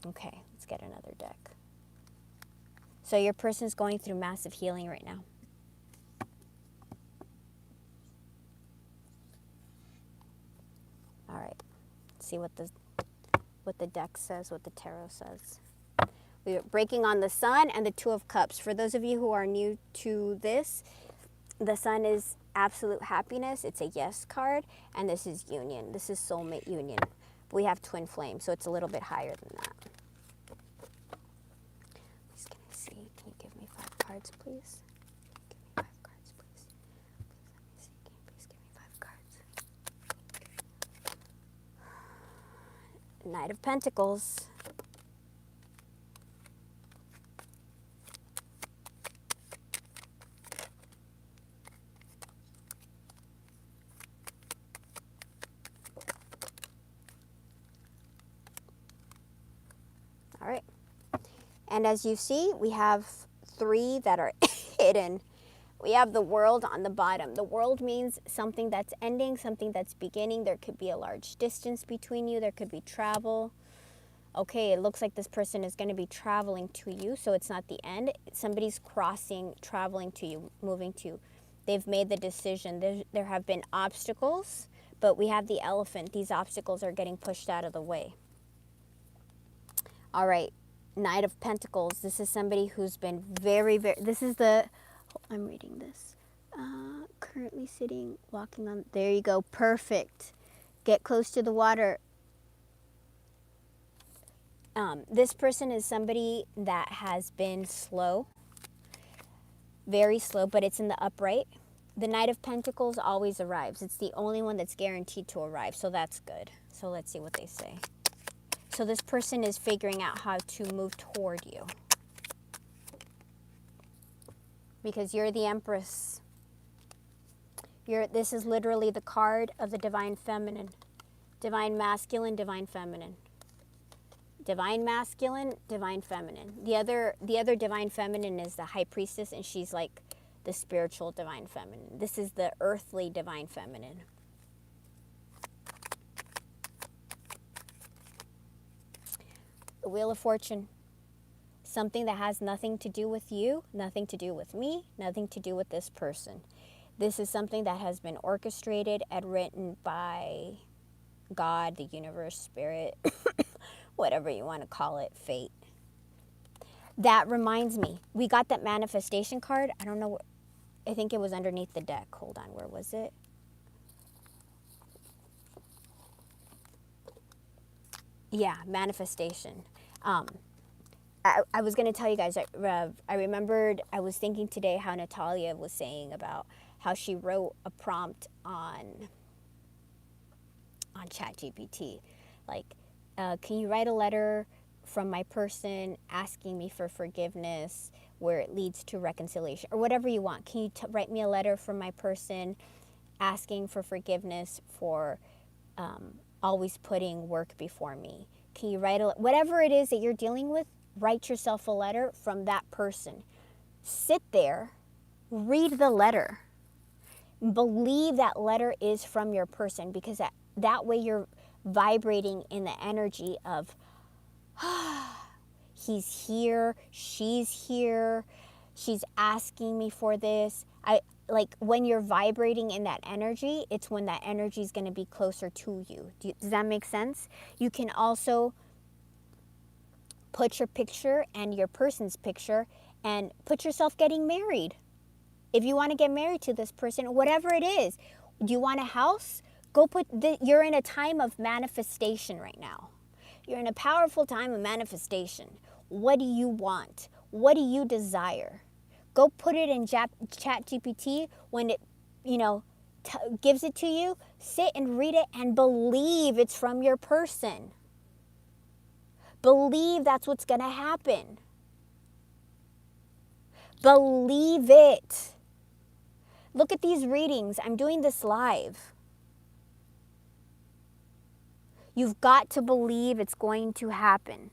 Okay, let's get another deck. So your person's going through massive healing right now. All right, let's see what the deck says, what the tarot says. We're breaking on the Sun and the 2 of Cups. For those of you who are new to this, the Sun is absolute happiness. It's a yes card, and this is union. This is soulmate union. We have twin flame, so it's a little bit higher than that. Can you give me 5 cards, please? Give me 5 cards, please. Please let me see. Can you please give me 5 cards? Knight of Pentacles. All right. And as you see, we have 3 that are hidden. We have the World on the bottom. The World means something that's ending, something that's beginning. There could be a large distance between you. There could be travel. Okay, it looks like this person is going to be traveling to you, so it's not the end. Somebody's crossing, traveling to you, moving to you. They've made the decision. There have been obstacles, but we have the Elephant. These obstacles are getting pushed out of the way. All right. Knight of Pentacles. This is somebody who's been very, this is the, I'm reading this. Currently sitting, walking on, there you go, perfect. Get close to the water. This person is somebody that has been slow, very slow, but it's in the upright. The Knight of Pentacles always arrives. It's the only one that's guaranteed to arrive, so that's good. So let's see what they say. So this person is figuring out how to move toward you. Because you're the Empress. This is literally the card of the Divine Feminine. Divine Masculine, Divine Feminine. Divine Masculine, Divine Feminine. The other Divine Feminine is the High Priestess, and she's like the spiritual Divine Feminine. This is the earthly Divine Feminine. The Wheel of Fortune. Something that has nothing to do with you, nothing to do with me, nothing to do with this person. This is something that has been orchestrated and written by God, the universe, spirit, whatever you want to call it, fate. That reminds me, we got that manifestation card. I don't know, I think it was underneath the deck. Hold on, where was it? Yeah, manifestation. I was going to tell you guys, I remembered, I was thinking today how Natalia was saying about how she wrote a prompt on ChatGPT. Like, can you write a letter from my person asking me for forgiveness where it leads to reconciliation, or whatever you want. Can you write me a letter from my person asking for forgiveness for always putting work before me? Can you write whatever it is that you're dealing with, write yourself a letter from that person. Sit there, read the letter. Believe that letter is from your person, because that way you're vibrating in the energy of he's here, she's asking me for this. Like, when you're vibrating in that energy, it's when that energy is going to be closer to you. Does that make sense? You can also put your picture and your person's picture and put yourself getting married. If you want to get married to this person, whatever it is, do you want a house? You're in a time of manifestation right now. You're in a powerful time of manifestation. What do you want? What do you desire? Go put it in ChatGPT. When it, gives it to you, sit and read it and believe it's from your person. Believe that's what's going to happen. Believe it. Look at these readings. I'm doing this live. You've got to believe it's going to happen.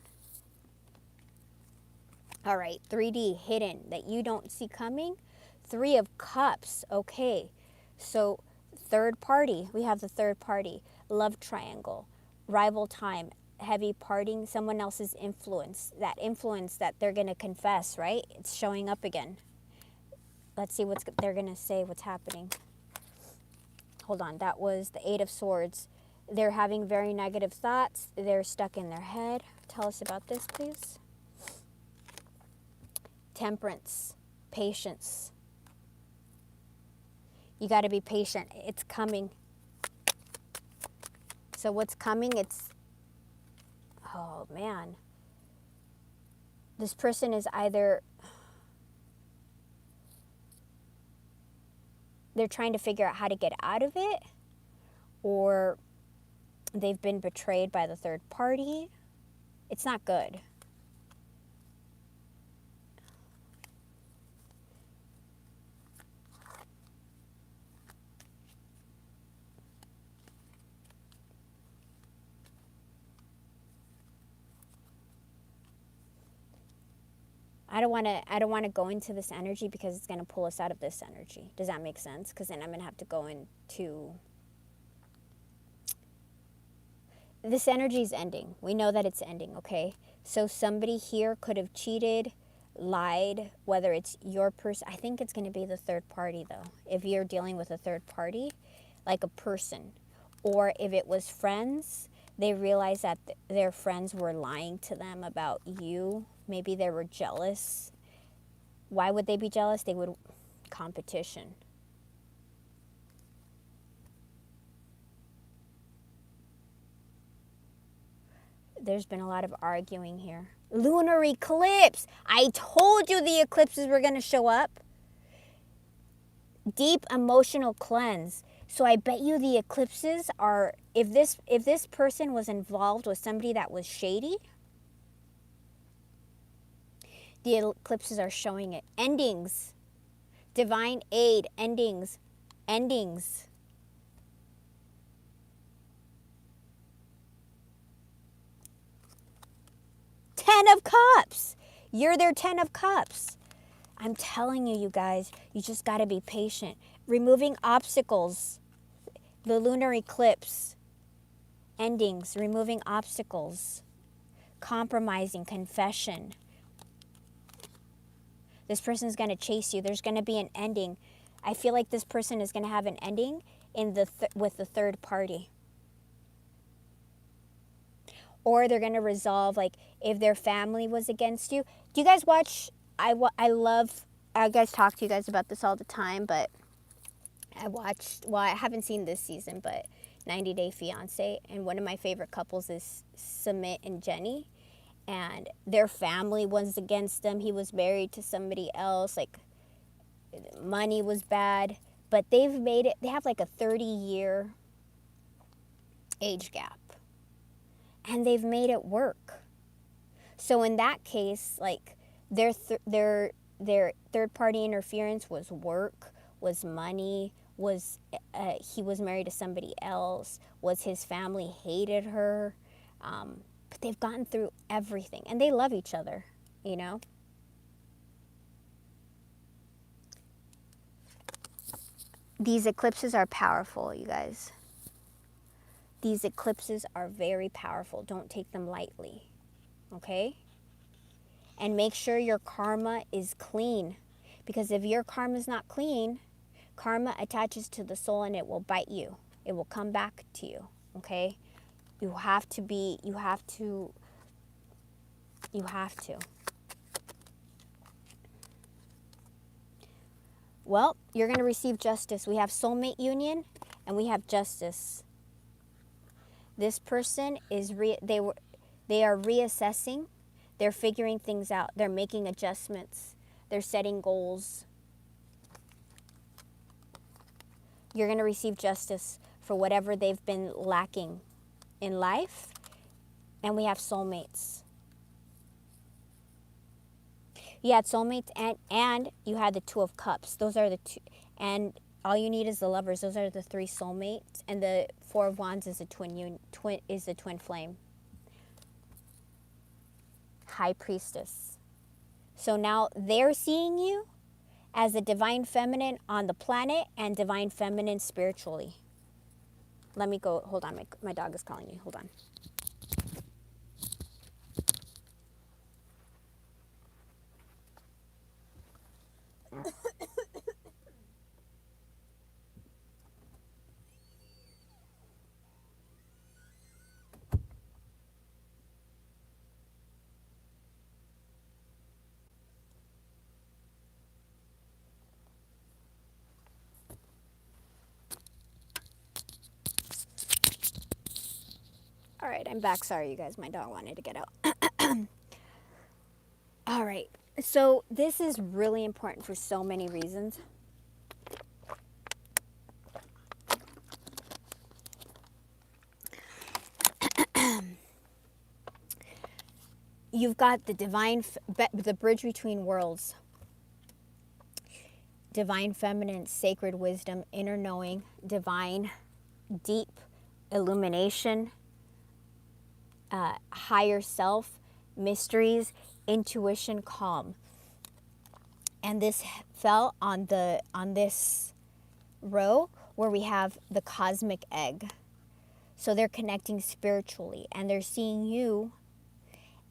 All right, 3D, hidden, that you don't see coming. 3 of Cups, okay. So third party, we have the third party. Love triangle, rival time, heavy parting, someone else's influence. That influence that they're going to confess, right? It's showing up again. Let's see what they're going to say, what's happening. Hold on, that was the 8 of Swords. They're having very negative thoughts. They're stuck in their head. Tell us about this, please. Temperance, patience. You got to be patient. It's coming. So what's coming? Oh man. This person is either, they're trying to figure out how to get out of it, or they've been betrayed by the third party. It's not good. I don't want to go into this energy because it's going to pull us out of this energy. Does that make sense? Because then I'm going to have to go into, this energy is ending. We know that it's ending, okay? So somebody here could have cheated, lied, whether it's your person. I think it's going to be the third party, though. If you're dealing with a third party, like a person. Or if it was friends, they realized that their friends were lying to them about you. Maybe they were jealous. Why would they be jealous? They would, competition. There's been a lot of arguing here. Lunar eclipse. I told you the eclipses were going to show up. Deep emotional cleanse. So I bet you the eclipses are, if this person was involved with somebody that was shady, the eclipses are showing it. Endings. Divine aid. Endings. Endings. Ten of Cups. You're their 10 of Cups. I'm telling you, you guys, you just got to be patient. Removing obstacles. The lunar eclipse. Endings. Removing obstacles. Compromising. Confession. This person's going to chase you. There's going to be an ending. I feel like this person is going to have an ending in with the third party. Or they're going to resolve, like, if their family was against you. Do you guys watch, I guys talk to you guys about this all the time, but I watched, well, I haven't seen this season, but 90 Day Fiancé, and one of my favorite couples is Sumit and Jenny. and their family was against them. He was married to somebody else. Like, money was bad, but they've made it. They have like a 30-year age gap, and they've made it work. So in that case, like, their third party interference was work, was money, was he was married to somebody else, was his family hated her, but they've gotten through everything, and they love each other, you know. These eclipses are powerful, you guys. These eclipses are very powerful. Don't take them lightly, okay? And make sure your karma is clean, because if your karma is not clean, karma attaches to the soul and it will bite you. It will come back to you, okay? You have to. Well, you're going to receive justice. We have soulmate union and we have justice. This person is they are reassessing. They're figuring things out. They're making adjustments. They're setting goals. You're going to receive justice for whatever they've been lacking in life. And we have soulmates. You had soulmates and you had the Two of Cups. Those are the two. And all you need is the Lovers. Those are the three soulmates. And the Four of Wands is the twin flame. High Priestess. So now they're seeing you as a divine feminine on the planet and divine feminine spiritually. Let me go. Hold on. My dog is calling me. Hold on. All right, I'm back. Sorry, you guys. My dog wanted to get out. All right. So this is really important for so many reasons. You've got the the bridge between worlds. Divine feminine, sacred wisdom, inner knowing, divine, deep illumination, higher self, mysteries, intuition, calm. And this fell on this row where we have the cosmic egg. So they're connecting spiritually, and they're seeing you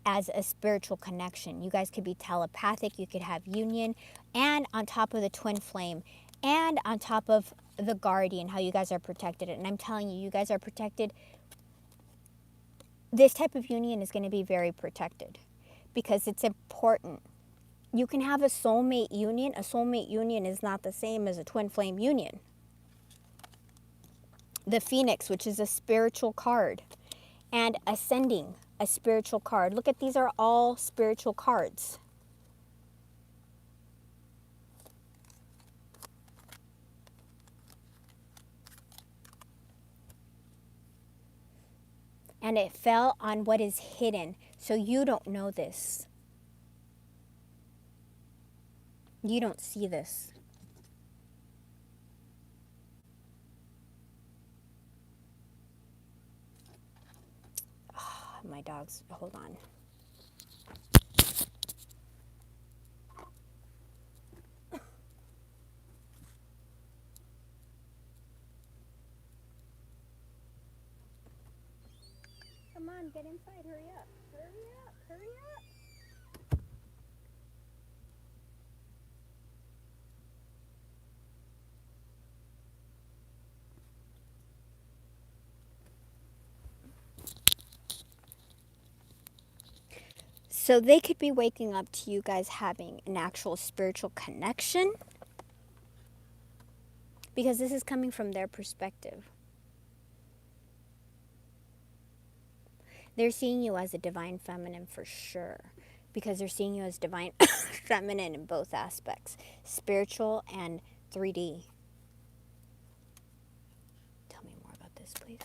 as a spiritual connection. You guys could be telepathic, you could have union, and on top of the twin flame, and on top of the guardian, how you guys are protected. And I'm telling you, you guys are protected. This type of union is going to be very protected because it's important. You can have a soulmate union. A soulmate union is not the same as a twin flame union. The Phoenix, which is a spiritual card, and Ascending, a spiritual card. Look at, these are all spiritual cards. And it fell on what is hidden. So you don't know this. You don't see this. Oh, my dog's, hold on. Come on, get inside, hurry up, hurry up, hurry up. So they could be waking up to you guys having an actual spiritual connection, because this is coming from their perspective. They're seeing you as a divine feminine for sure, because they're seeing you as divine feminine in both aspects, spiritual and 3D. Tell me more about this, please.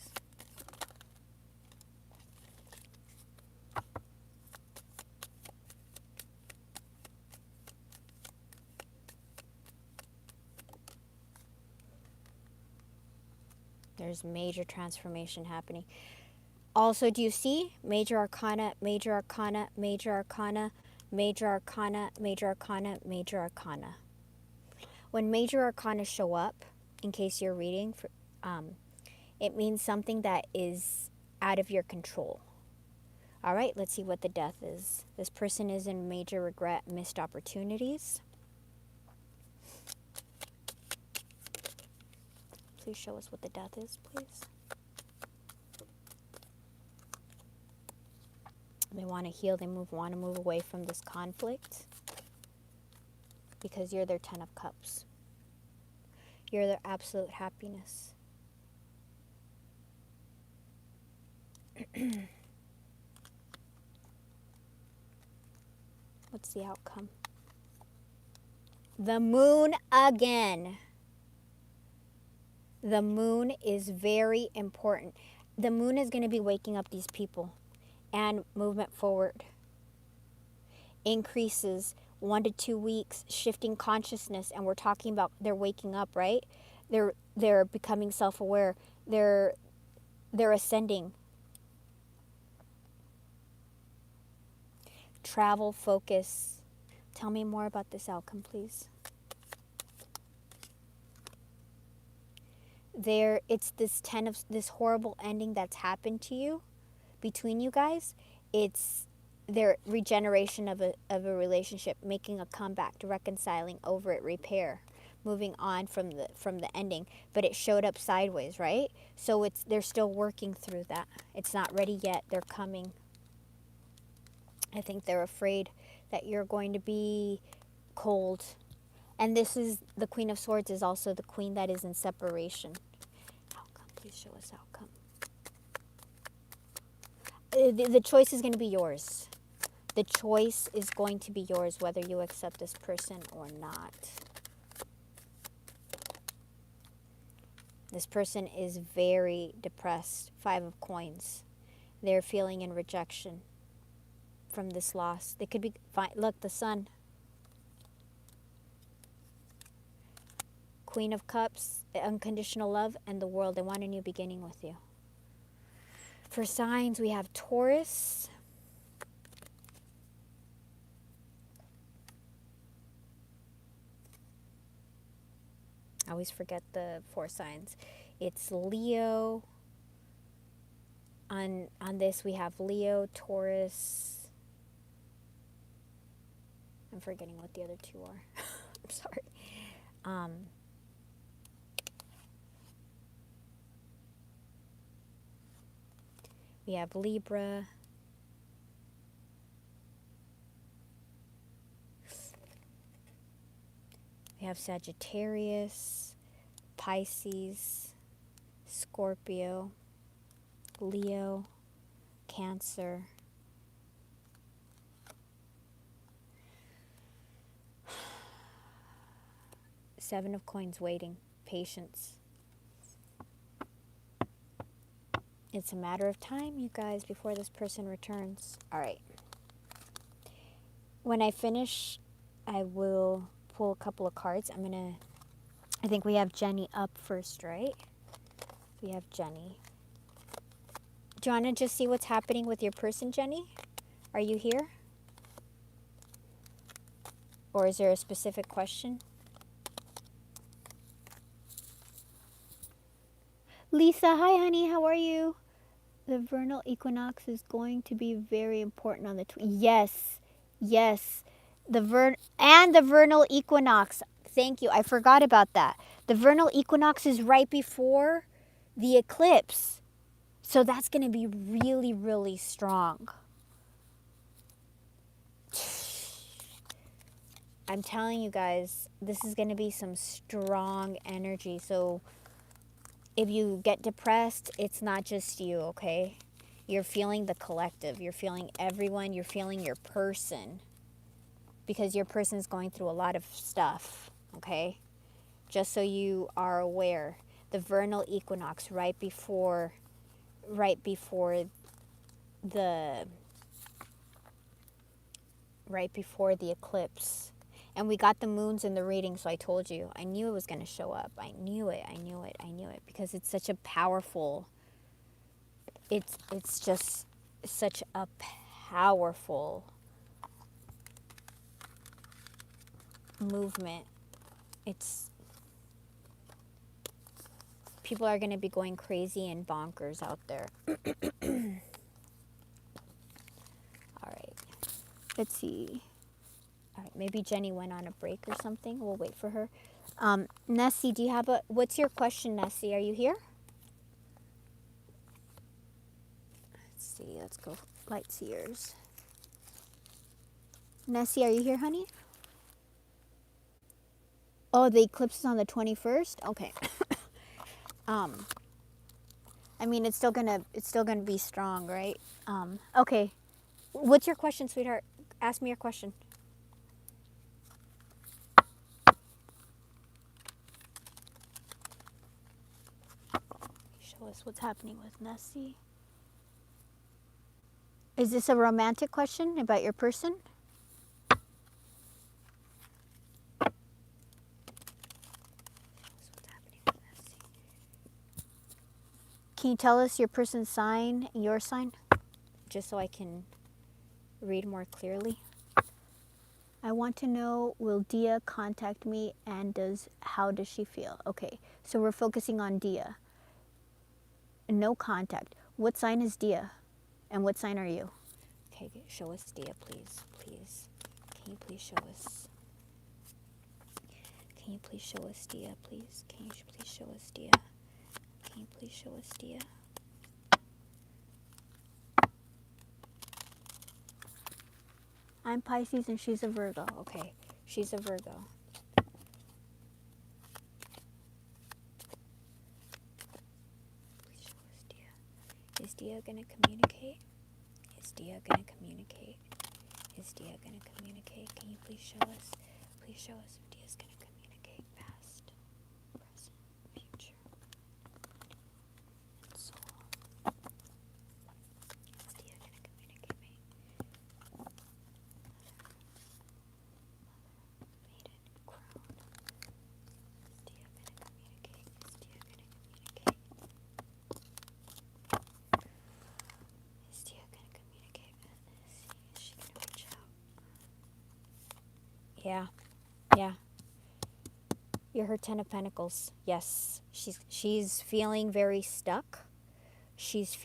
There's major transformation happening. Also, do you see major arcana, major arcana, major arcana, major arcana, major arcana, major arcana? When major arcana show up, in case you're reading, it means something that is out of your control. All right, let's see what the death is. This person is in major regret, missed opportunities. Please show us what the death is, please. They want to heal. They want to move away from this conflict because you're their 10 of Cups. You're their absolute happiness. What's the outcome? The moon again. The moon is very important. The moon is going to be waking up these people, and movement forward. Increases 1 to 2 weeks, shifting consciousness, and we're talking about they're waking up, right? They're becoming self-aware. They're ascending. Travel, focus. Tell me more about this outcome, please. It's this horrible ending that's happened to you, between you guys. It's their regeneration of a relationship, making a comeback, reconciling over it, repair, moving on from the ending. But it showed up sideways, right? So they're still working through that. It's not ready yet. They're coming. I think they're afraid that you're going to be cold. And this is the Queen of Swords is also the queen that is in separation. Outcome, please show us outcome. The choice is going to be yours. The choice is going to be yours whether you accept this person or not. This person is very depressed. 5 of Coins. They're feeling in rejection from this loss. They could be fine. Look, the Sun. Queen of Cups, unconditional love, and the World. They want a new beginning with you. For signs, we have Taurus. I always forget the 4 signs. It's Leo. On this, we have Leo, Taurus. I'm forgetting what the other 2 are. I'm sorry. We have Libra. We have Sagittarius, Pisces, Scorpio, Leo, Cancer. Seven of Coins, waiting, patience. It's a matter of time, you guys, before this person returns. All right. When I finish, I will pull a couple of cards. I think we have Jenny up first, right? We have Jenny. Do you want to just see what's happening with your person, Jenny? Are you here? Or is there a specific question? Lisa, hi honey, how are you? The vernal equinox is going to be very important on the yes. The vernal equinox. Thank you. I forgot about that. The vernal equinox is right before the eclipse. So that's going to be really, really strong. I'm telling you guys, this is going to be some strong energy. So if you get depressed, it's not just you, okay? You're feeling the collective. You're feeling everyone. You're feeling your person. Because your person is going through a lot of stuff, okay? Just so you are aware. The vernal equinox right before the eclipse. And we got the moons in the reading, so I told you. I knew it was going to show up. I knew it. Because it's such a powerful, it's just such a powerful movement. People are going to be going crazy and bonkers out there. All right. Let's see. All right, maybe Jenny went on a break or something. We'll wait for her. Nessie, do you have what's your question, Nessie? Are you here? Let's see, let's go light seers. Nessie, are you here, honey? Oh, the eclipse is on the 21st? Okay. I mean, it's still gonna be strong, right? Okay. What's your question, sweetheart? Ask me your question. Show us what's happening with Nessie. Is this a romantic question about your person? Can you tell us your person's sign, your sign? Just so I can read more clearly. I want to know, will Dia contact me, and how does she feel? Okay, so we're focusing on Dia. No contact. What sign is Dia? And what sign are you? Okay, show us Dia, please. Please. Can you please show us? Can you please show us Dia, please? Can you please show us Dia? Can you please show us Dia? I'm Pisces and she's a Virgo. Okay, she's a Virgo. Please show us Dia. Is Dia gonna communicate? Is Dia gonna communicate? Is Dia gonna communicate? Can you please show us? Please show us if Dia's gonna communicate. Past, present, future, and so on. Is Dia gonna communicate me? Mother, maiden, crown. Is Dia gonna communicate? Is Dia gonna communicate? Is Dia gonna communicate? Is she gonna reach out? Yeah. Yeah. You're her 10 of Pentacles. Yes. She's feeling very stuck. She's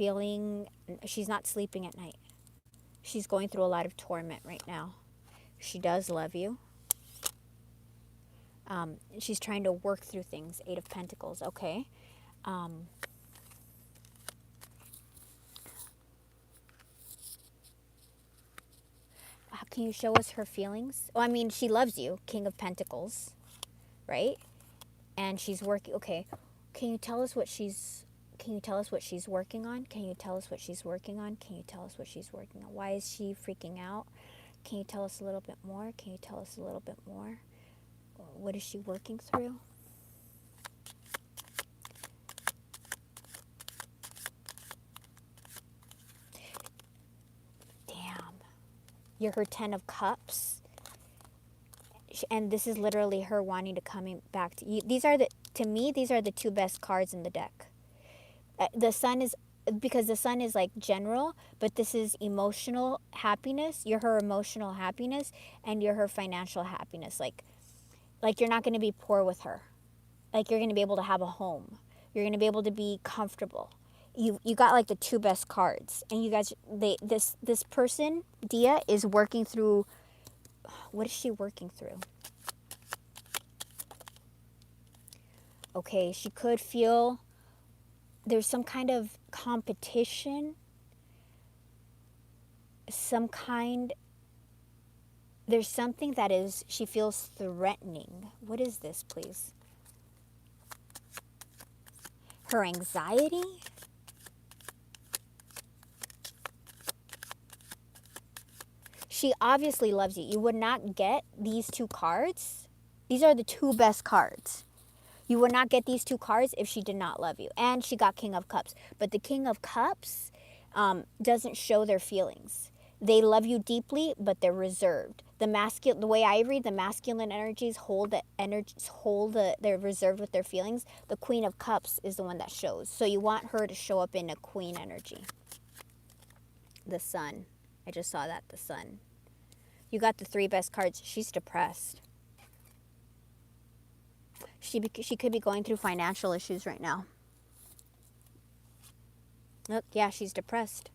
not sleeping at night. She's going through a lot of torment right now. She does love you. She's trying to work through things. 8 of Pentacles. Okay. Can you show us her feelings? Oh, I mean, she loves you. King of Pentacles. Right? And she's working. Okay. Can you tell us what she's working on? Can you tell us what she's working on? Can you tell us what she's working on? Why is she freaking out? Can you tell us a little bit more? Can you tell us a little bit more? What is she working through? Damn. You're her 10 of Cups. And this is literally her wanting to coming back to you. To me, these are the two best cards in the deck. The Sun is, because the Sun is like general, but this is emotional happiness. You're her emotional happiness, and you're her financial happiness. Like you're not going to be poor with her. Like you're going to be able to have a home. You're going to be able to be comfortable. You got like the two best cards, and you guys, this person, Dia, is working through. What is she working through? Okay, she could feel there's some kind of competition, there's something that she feels threatening. What is this, please? Her anxiety? She obviously loves you. You would not get these two cards. These are the two best cards. You would not get these two cards if she did not love you. And she got King of Cups. But the King of Cups doesn't show their feelings. They love you deeply, but they're reserved. The way I read, the masculine energies they're reserved with their feelings. The Queen of Cups is the one that shows. So you want her to show up in a queen energy. The Sun. I just saw that, the Sun. You got the three best cards. She's depressed. She could be going through financial issues right now. Look, yeah, she's depressed.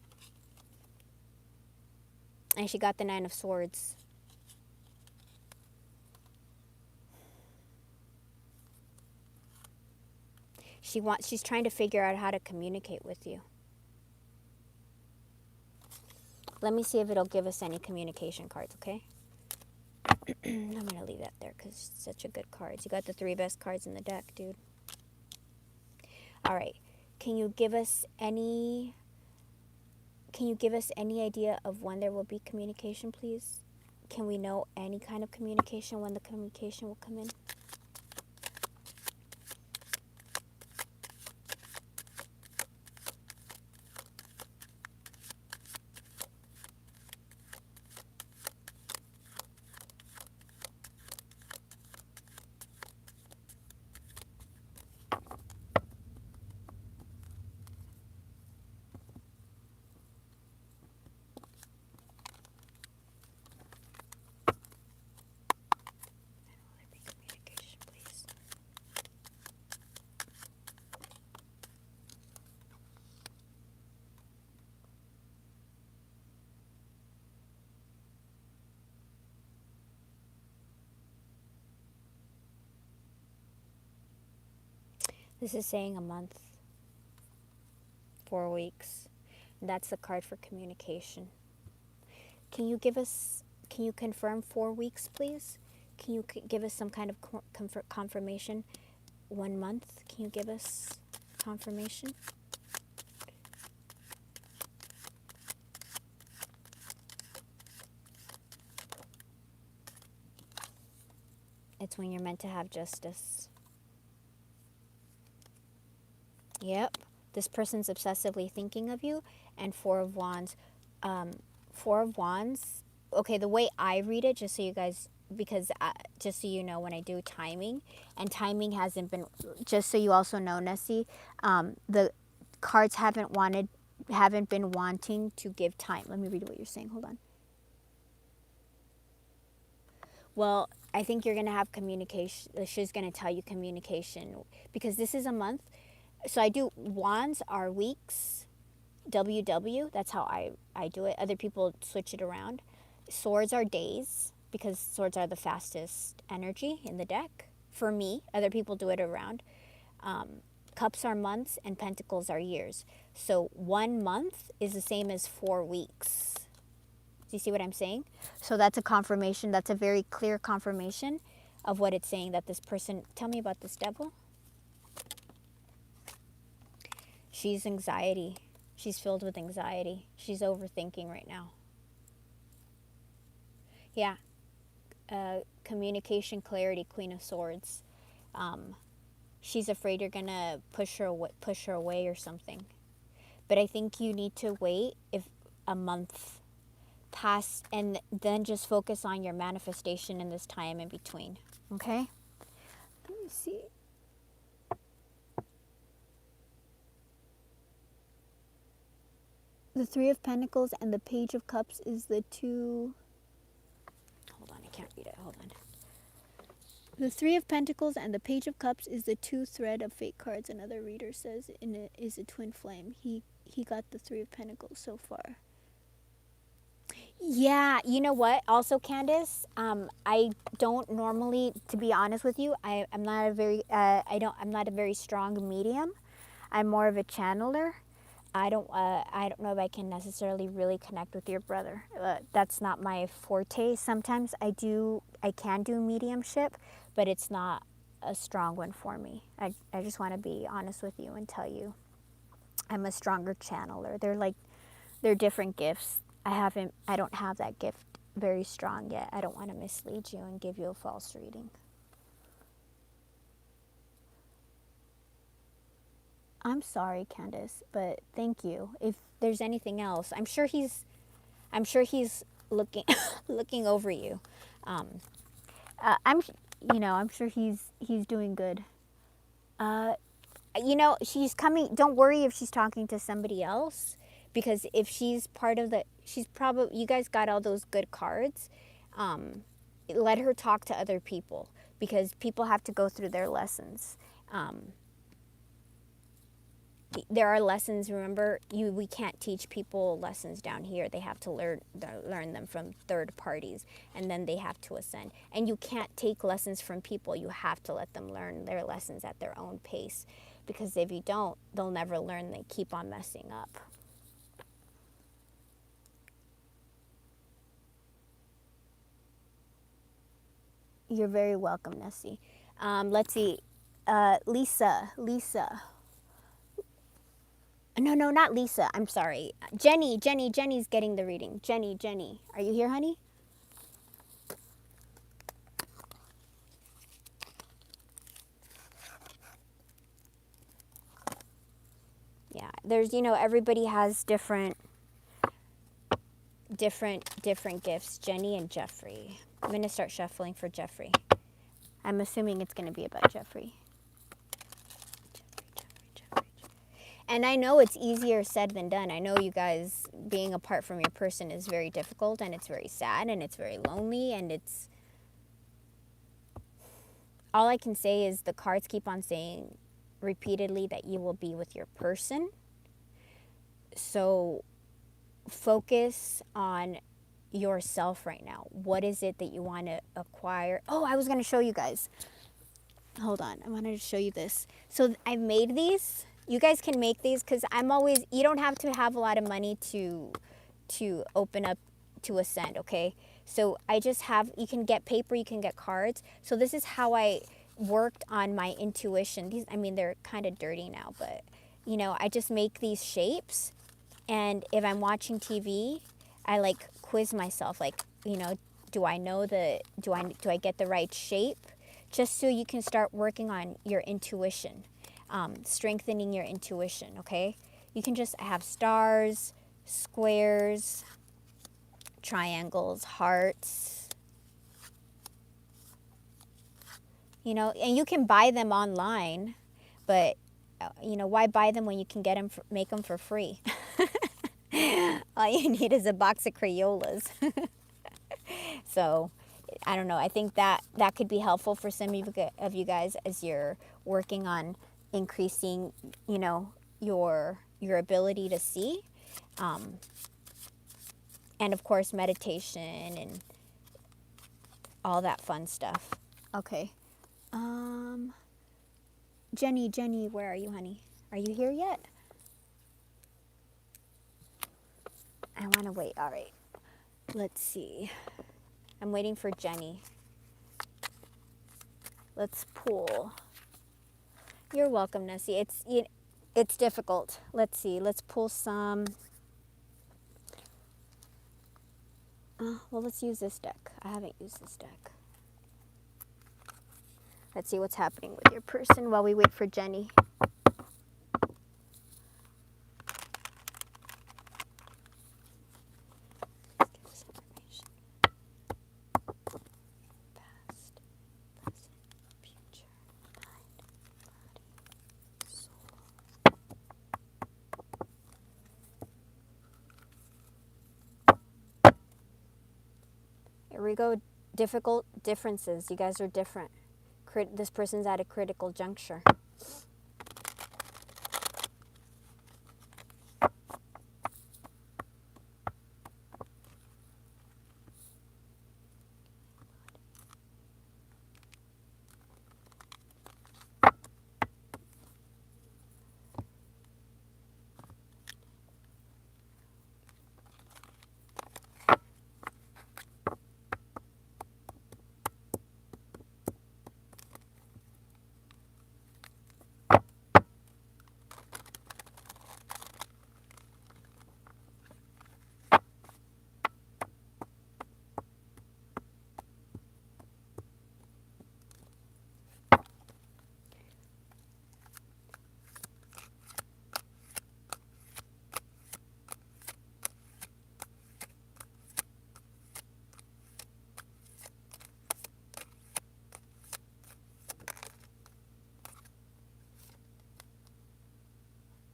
And she got the Nine of Swords. She's trying to figure out how to communicate with you. Let me see if it'll give us any communication cards, okay? I'm going to leave that there because it's such a good cards. You got the three best cards in the deck, dude. All right. Can you give us any idea of when there will be communication, please? Can we know any kind of communication, when the communication will come in? This is saying a month, 4 weeks. That's the card for communication. Can you confirm 4 weeks, please? Can you give us some kind of confirmation? 1 month, can you give us confirmation? It's when you're meant to have justice. Yep. This person's obsessively thinking of you. And Four of Wands. Four of Wands. Okay, the way I read it, just so you guys, because just so you know, when I do timing, and timing hasn't been, just so you also know, Nessie, the cards haven't been wanting to give time. Let me read what you're saying. Hold on. Well, I think you're going to have communication. She's going to tell you communication because this is a month. So I do, wands are weeks, WW, that's how I do it. Other people switch it around. Swords are days because swords are the fastest energy in the deck. For me, other people do it around. Cups are months and pentacles are years. So 1 month is the same as 4 weeks. Do you see what I'm saying? So that's a confirmation. That's a very clear confirmation of what it's saying, that this person, tell me about this Devil. She's anxiety. She's filled with anxiety. She's overthinking right now. Yeah. Communication, clarity, Queen of Swords. She's afraid you're going to push her away or something. But I think you need to wait if a month pass and then just focus on your manifestation in this time in between. Okay? Let me see. The Three of Pentacles and the Page of Cups is the two... Hold on, I can't read it. Hold on. The Three of Pentacles and the Page of Cups is the two thread of fate cards. Another reader says it is a twin flame. He got the Three of Pentacles so far. Yeah, you know what? Also, Candace, I don't normally, to be honest with you, I'm not a very strong medium. I'm more of a channeler. I don't know if I can necessarily really connect with your brother. That's not my forte. Sometimes I can do mediumship, but it's not a strong one for me. I just want to be honest with you and tell you I'm a stronger channeler. They're different gifts. I don't have that gift very strong yet. I don't want to mislead you and give you a false reading. I'm sorry, Candace, but thank you. If there's anything else, I'm sure he's looking looking over you. Um, I'm I'm sure he's doing good. Uh, she's coming. Don't worry if she's talking to somebody else, because if she's part of she's probably, you guys got all those good cards. Let her talk to other people, because people have to go through their lessons. There are lessons. Remember, we can't teach people lessons down here. They have to learn them from third parties, and then they have to ascend. And you can't take lessons from people. You have to let them learn their lessons at their own pace, because if you don't, they'll never learn. They keep on messing up. You're very welcome, Nessie. Let's see. Lisa. No, not Lisa. I'm sorry. Jenny's getting the reading. Jenny. Are you here, honey? Yeah, there's, everybody has different gifts. Jenny and Jeffrey. I'm going to start shuffling for Jeffrey. I'm assuming it's going to be about Jeffrey. And I know it's easier said than done. I know you guys being apart from your person is very difficult, and it's very sad, and it's very lonely, and it's... All I can say is the cards keep on saying repeatedly that you will be with your person. So focus on yourself right now. What is it that you want to acquire? Oh, I was going to show you guys. Hold on. I wanted to show you this. So I've made these. You guys can make these, because you don't have to have a lot of money to open up to ascend, okay? So you can get paper, you can get cards. So this is how I worked on my intuition. They're kind of dirty now, but I just make these shapes, and if I'm watching TV, I quiz myself, do I know do I get the right shape? Just so you can start working on your intuition. Strengthening your intuition, okay? You can just have stars, squares, triangles, hearts, and you can buy them online, but, why buy them when you can make them for free? All you need is a box of Crayolas. So, I don't know. I think that could be helpful for some of you guys as you're working on increasing, your ability to see, and of course meditation and all that fun stuff. Okay, Jenny, where are you, honey? Are you here yet? I want to wait. All right. Let's see. I'm waiting for Jenny. Let's pull. You're welcome, Nessie. It's difficult. Let's see. Let's pull some. Well, let's use this deck. I haven't used this deck. Let's see what's happening with your person while we wait for Jenny. Here we go. Difficult differences. You guys are different. This person's at a critical juncture.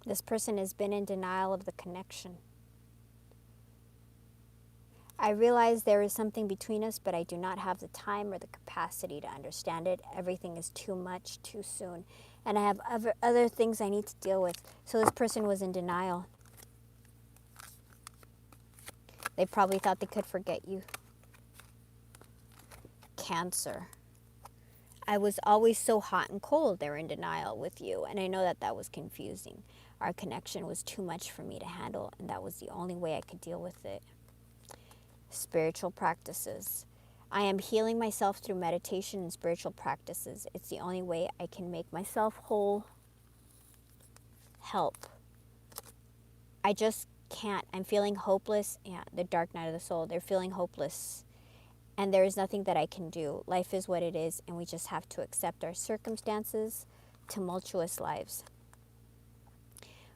This person has been in denial of the connection. I realize there is something between us, but I do not have the time or the capacity to understand it. Everything is too much, too soon. And I have other things I need to deal with. So this person was in denial. They probably thought they could forget you. Cancer. I was always so hot and cold. They were in denial with you. And I know that that was confusing. Our connection was too much for me to handle, and that was the only way I could deal with it. Spiritual practices. I am healing myself through meditation and spiritual practices. It's the only way I can make myself whole. Help. I just can't. I'm feeling hopeless. Yeah, the dark night of the soul. They're feeling hopeless. And there is nothing that I can do. Life is what it is, and we just have to accept our circumstances, tumultuous lives.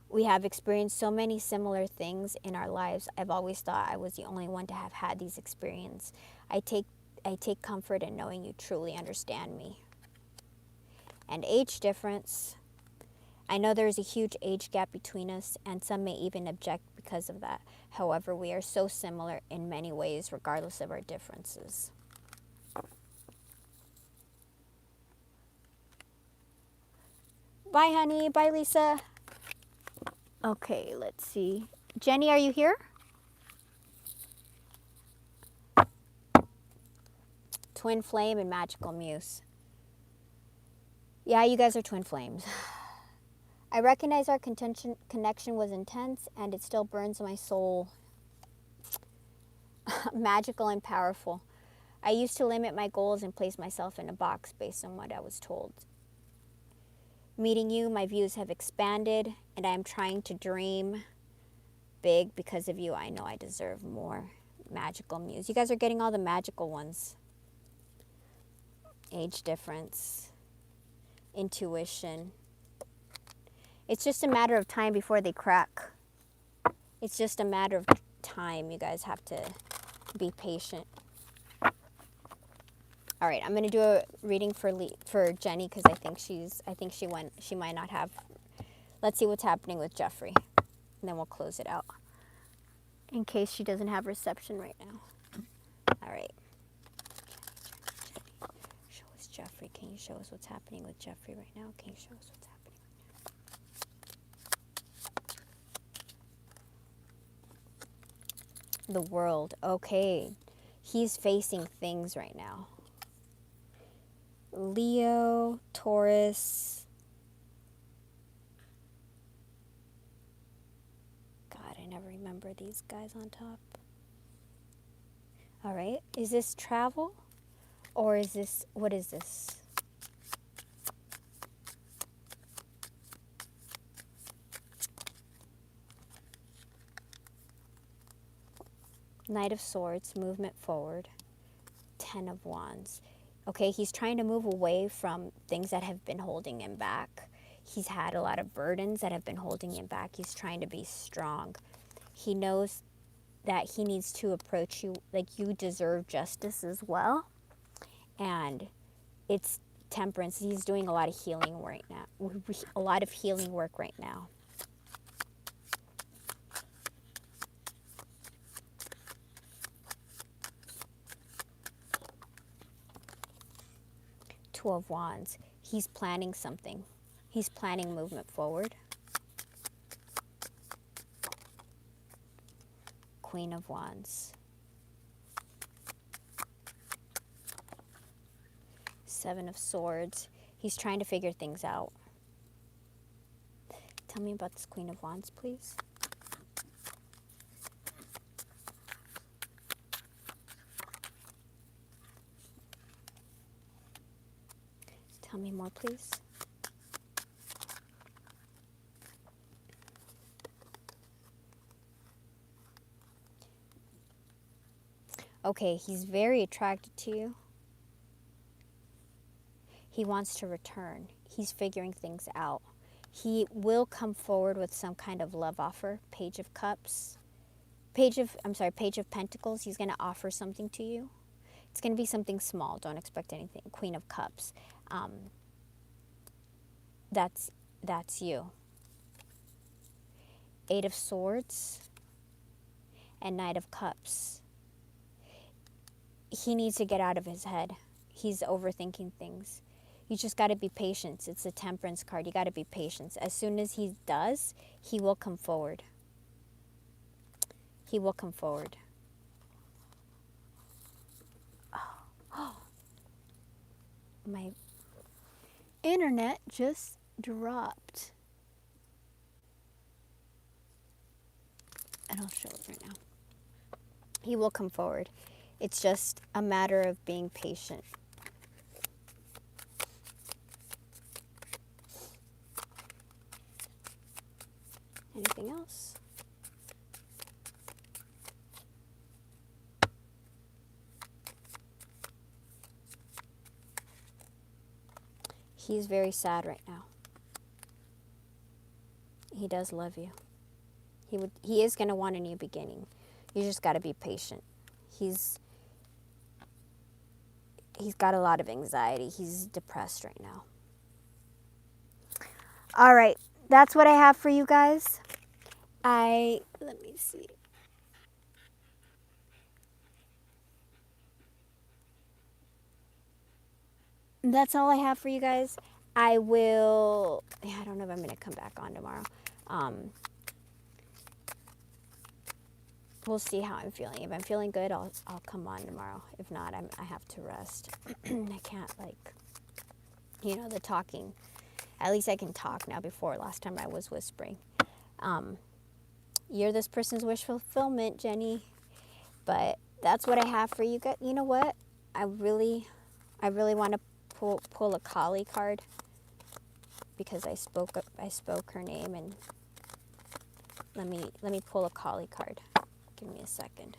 We have experienced so many similar things in our lives. I've always thought I was the only one to have had these experiences. I take comfort in knowing you truly understand me. And age difference. I know there is a huge age gap between us, and some may even object because of that. However, we are so similar in many ways, regardless of our differences. Bye, honey. Bye, Lisa. Okay, let's see. Jenny, are you here? Twin flame and magical muse. Yeah, you guys are twin flames. I recognize our connection was intense, and it still burns my soul. Magical and powerful. I used to limit my goals and place myself in a box based on what I was told. Meeting you, my views have expanded, and I am trying to dream big because of you. I know I deserve more. Magical muse. You guys are getting all the magical ones. Age difference. Intuition. It's just a matter of time before they crack. It's just a matter of time. You guys have to be patient. All right, I'm gonna do a reading for Jenny because she might not have. Let's see what's happening with Jeffrey, and then we'll close it out. In case she doesn't have reception right now. All right. Jenny. Show us Jeffrey. Can you show us what's happening with Jeffrey right now? Can you show us what's happening right now? The world. Okay. He's facing things right now. Leo, Taurus. God, I never remember these guys on top. All right. Is this travel? Or is this, what is this? Knight of Swords, movement forward. Ten of Wands. Okay, he's trying to move away from things that have been holding him back. He's had a lot of burdens that have been holding him back. He's trying to be strong. He knows that he needs to approach you like you deserve justice as well. And it's temperance. He's doing a lot of healing right now. A lot of healing work right now. Two of Wands. He's planning something. He's planning movement forward. Queen of Wands. Seven of Swords. He's trying to figure things out. Tell me about this Queen of Wands, please. Tell me more, please. Okay, he's very attracted to you. He wants to return. He's figuring things out. He will come forward with some kind of love offer. Page of Cups. Page of Pentacles. He's going to offer something to you. It's going to be something small. Don't expect anything. Queen of Cups. That's you. Eight of Swords and Knight of Cups. He needs to get out of his head. He's overthinking things. You just got to be patient. It's a Temperance card. You got to be patient. As soon as he does, he will come forward. He will come forward. Oh. My internet just dropped. And I'll show it right now. He will come forward. It's just a matter of being patient. Anything else? He's very sad right now. He does love you. He is going to want a new beginning. You just got to be patient. He's got a lot of anxiety. He's depressed right now. All right, that's what I have for you guys. Let me see. That's all I have for you guys. I don't know if I'm going to come back on tomorrow. We'll see how I'm feeling. If I'm feeling good, I'll come on tomorrow. If not, I have to rest. I can't, the talking. At least I can talk now. Before, last time I was whispering. You're this person's wish fulfillment, Jenny. But that's what I have for you guys. You know what? I really want to pull a Kali card because I spoke her name, and let me pull a Kali card. Give me a second.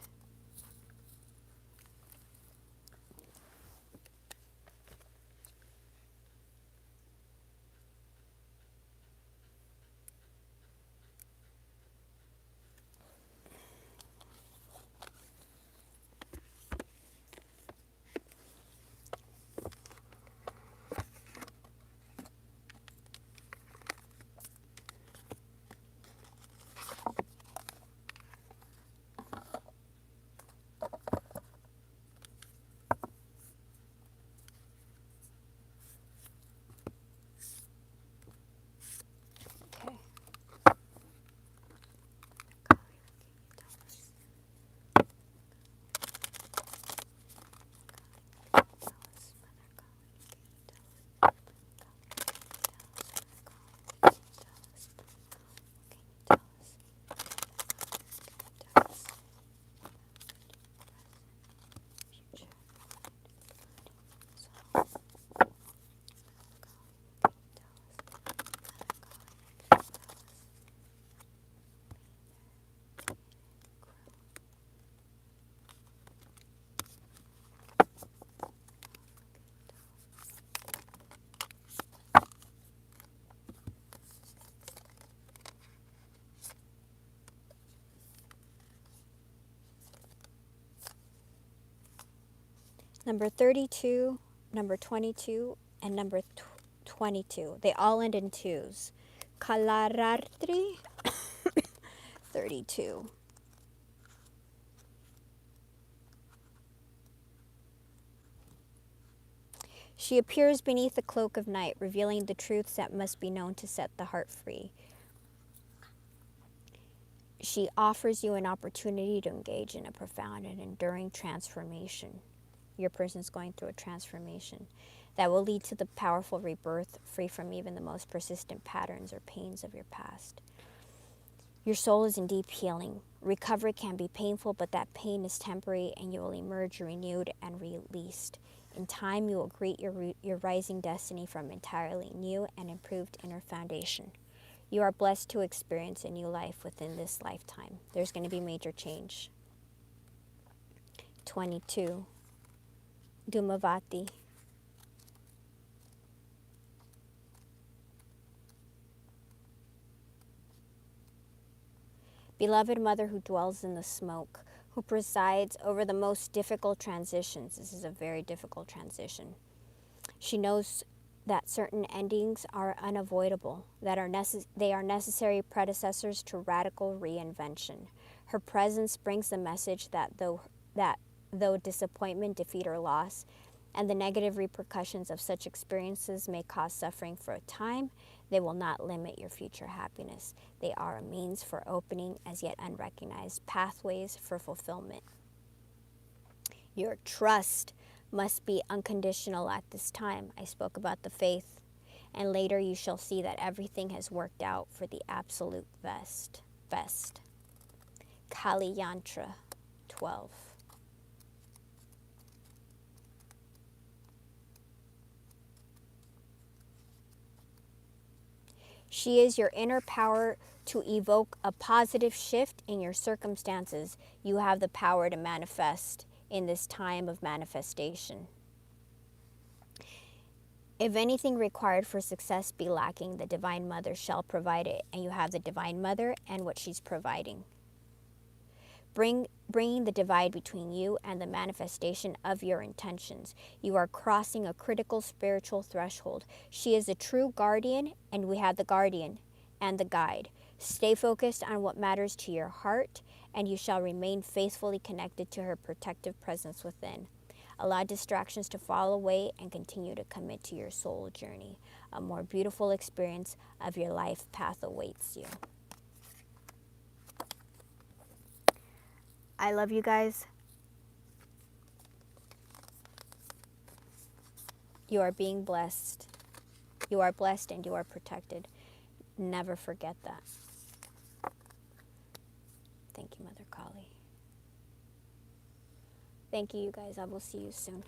Number 32, number 22, and number 22. They all end in twos. Kalarartri, 32. She appears beneath the cloak of night, revealing the truths that must be known to set the heart free. She offers you an opportunity to engage in a profound and enduring transformation. Your person's going through a transformation that will lead to the powerful rebirth, free from even the most persistent patterns or pains of your past. Your soul is in deep healing. Recovery can be painful, but that pain is temporary, and you will emerge renewed and released. In time, you will greet your rising destiny from entirely new and improved inner foundation. You are blessed to experience a new life within this lifetime. There's going to be major change. 22. Dhumavati. Beloved mother who dwells in the smoke, who presides over the most difficult transitions. This is a very difficult transition. She knows that certain endings are unavoidable, that they are necessary predecessors to radical reinvention. Her presence brings the message that though disappointment, defeat, or loss, and the negative repercussions of such experiences may cause suffering for a time, they will not limit your future happiness. They are a means for opening as yet unrecognized pathways for fulfillment. Your trust must be unconditional at this time. I spoke about the faith, and later you shall see that everything has worked out for the absolute best. Kali Yantra 12. She is your inner power to evoke a positive shift in your circumstances. You have the power to manifest in this time of manifestation. If anything required for success be lacking, the Divine Mother shall provide it, and you have the Divine Mother and what she's providing. Bringing the divide between you and the manifestation of your intentions. You are crossing a critical spiritual threshold. She is a true guardian, and we have the guardian and the guide. Stay focused on what matters to your heart, and you shall remain faithfully connected to her protective presence within. Allow distractions to fall away and continue to commit to your soul journey. A more beautiful experience of your life path awaits you. I love you guys. You are being blessed. You are blessed and you are protected. Never forget that. Thank you, Mother Kali. Thank you, you guys. I will see you soon.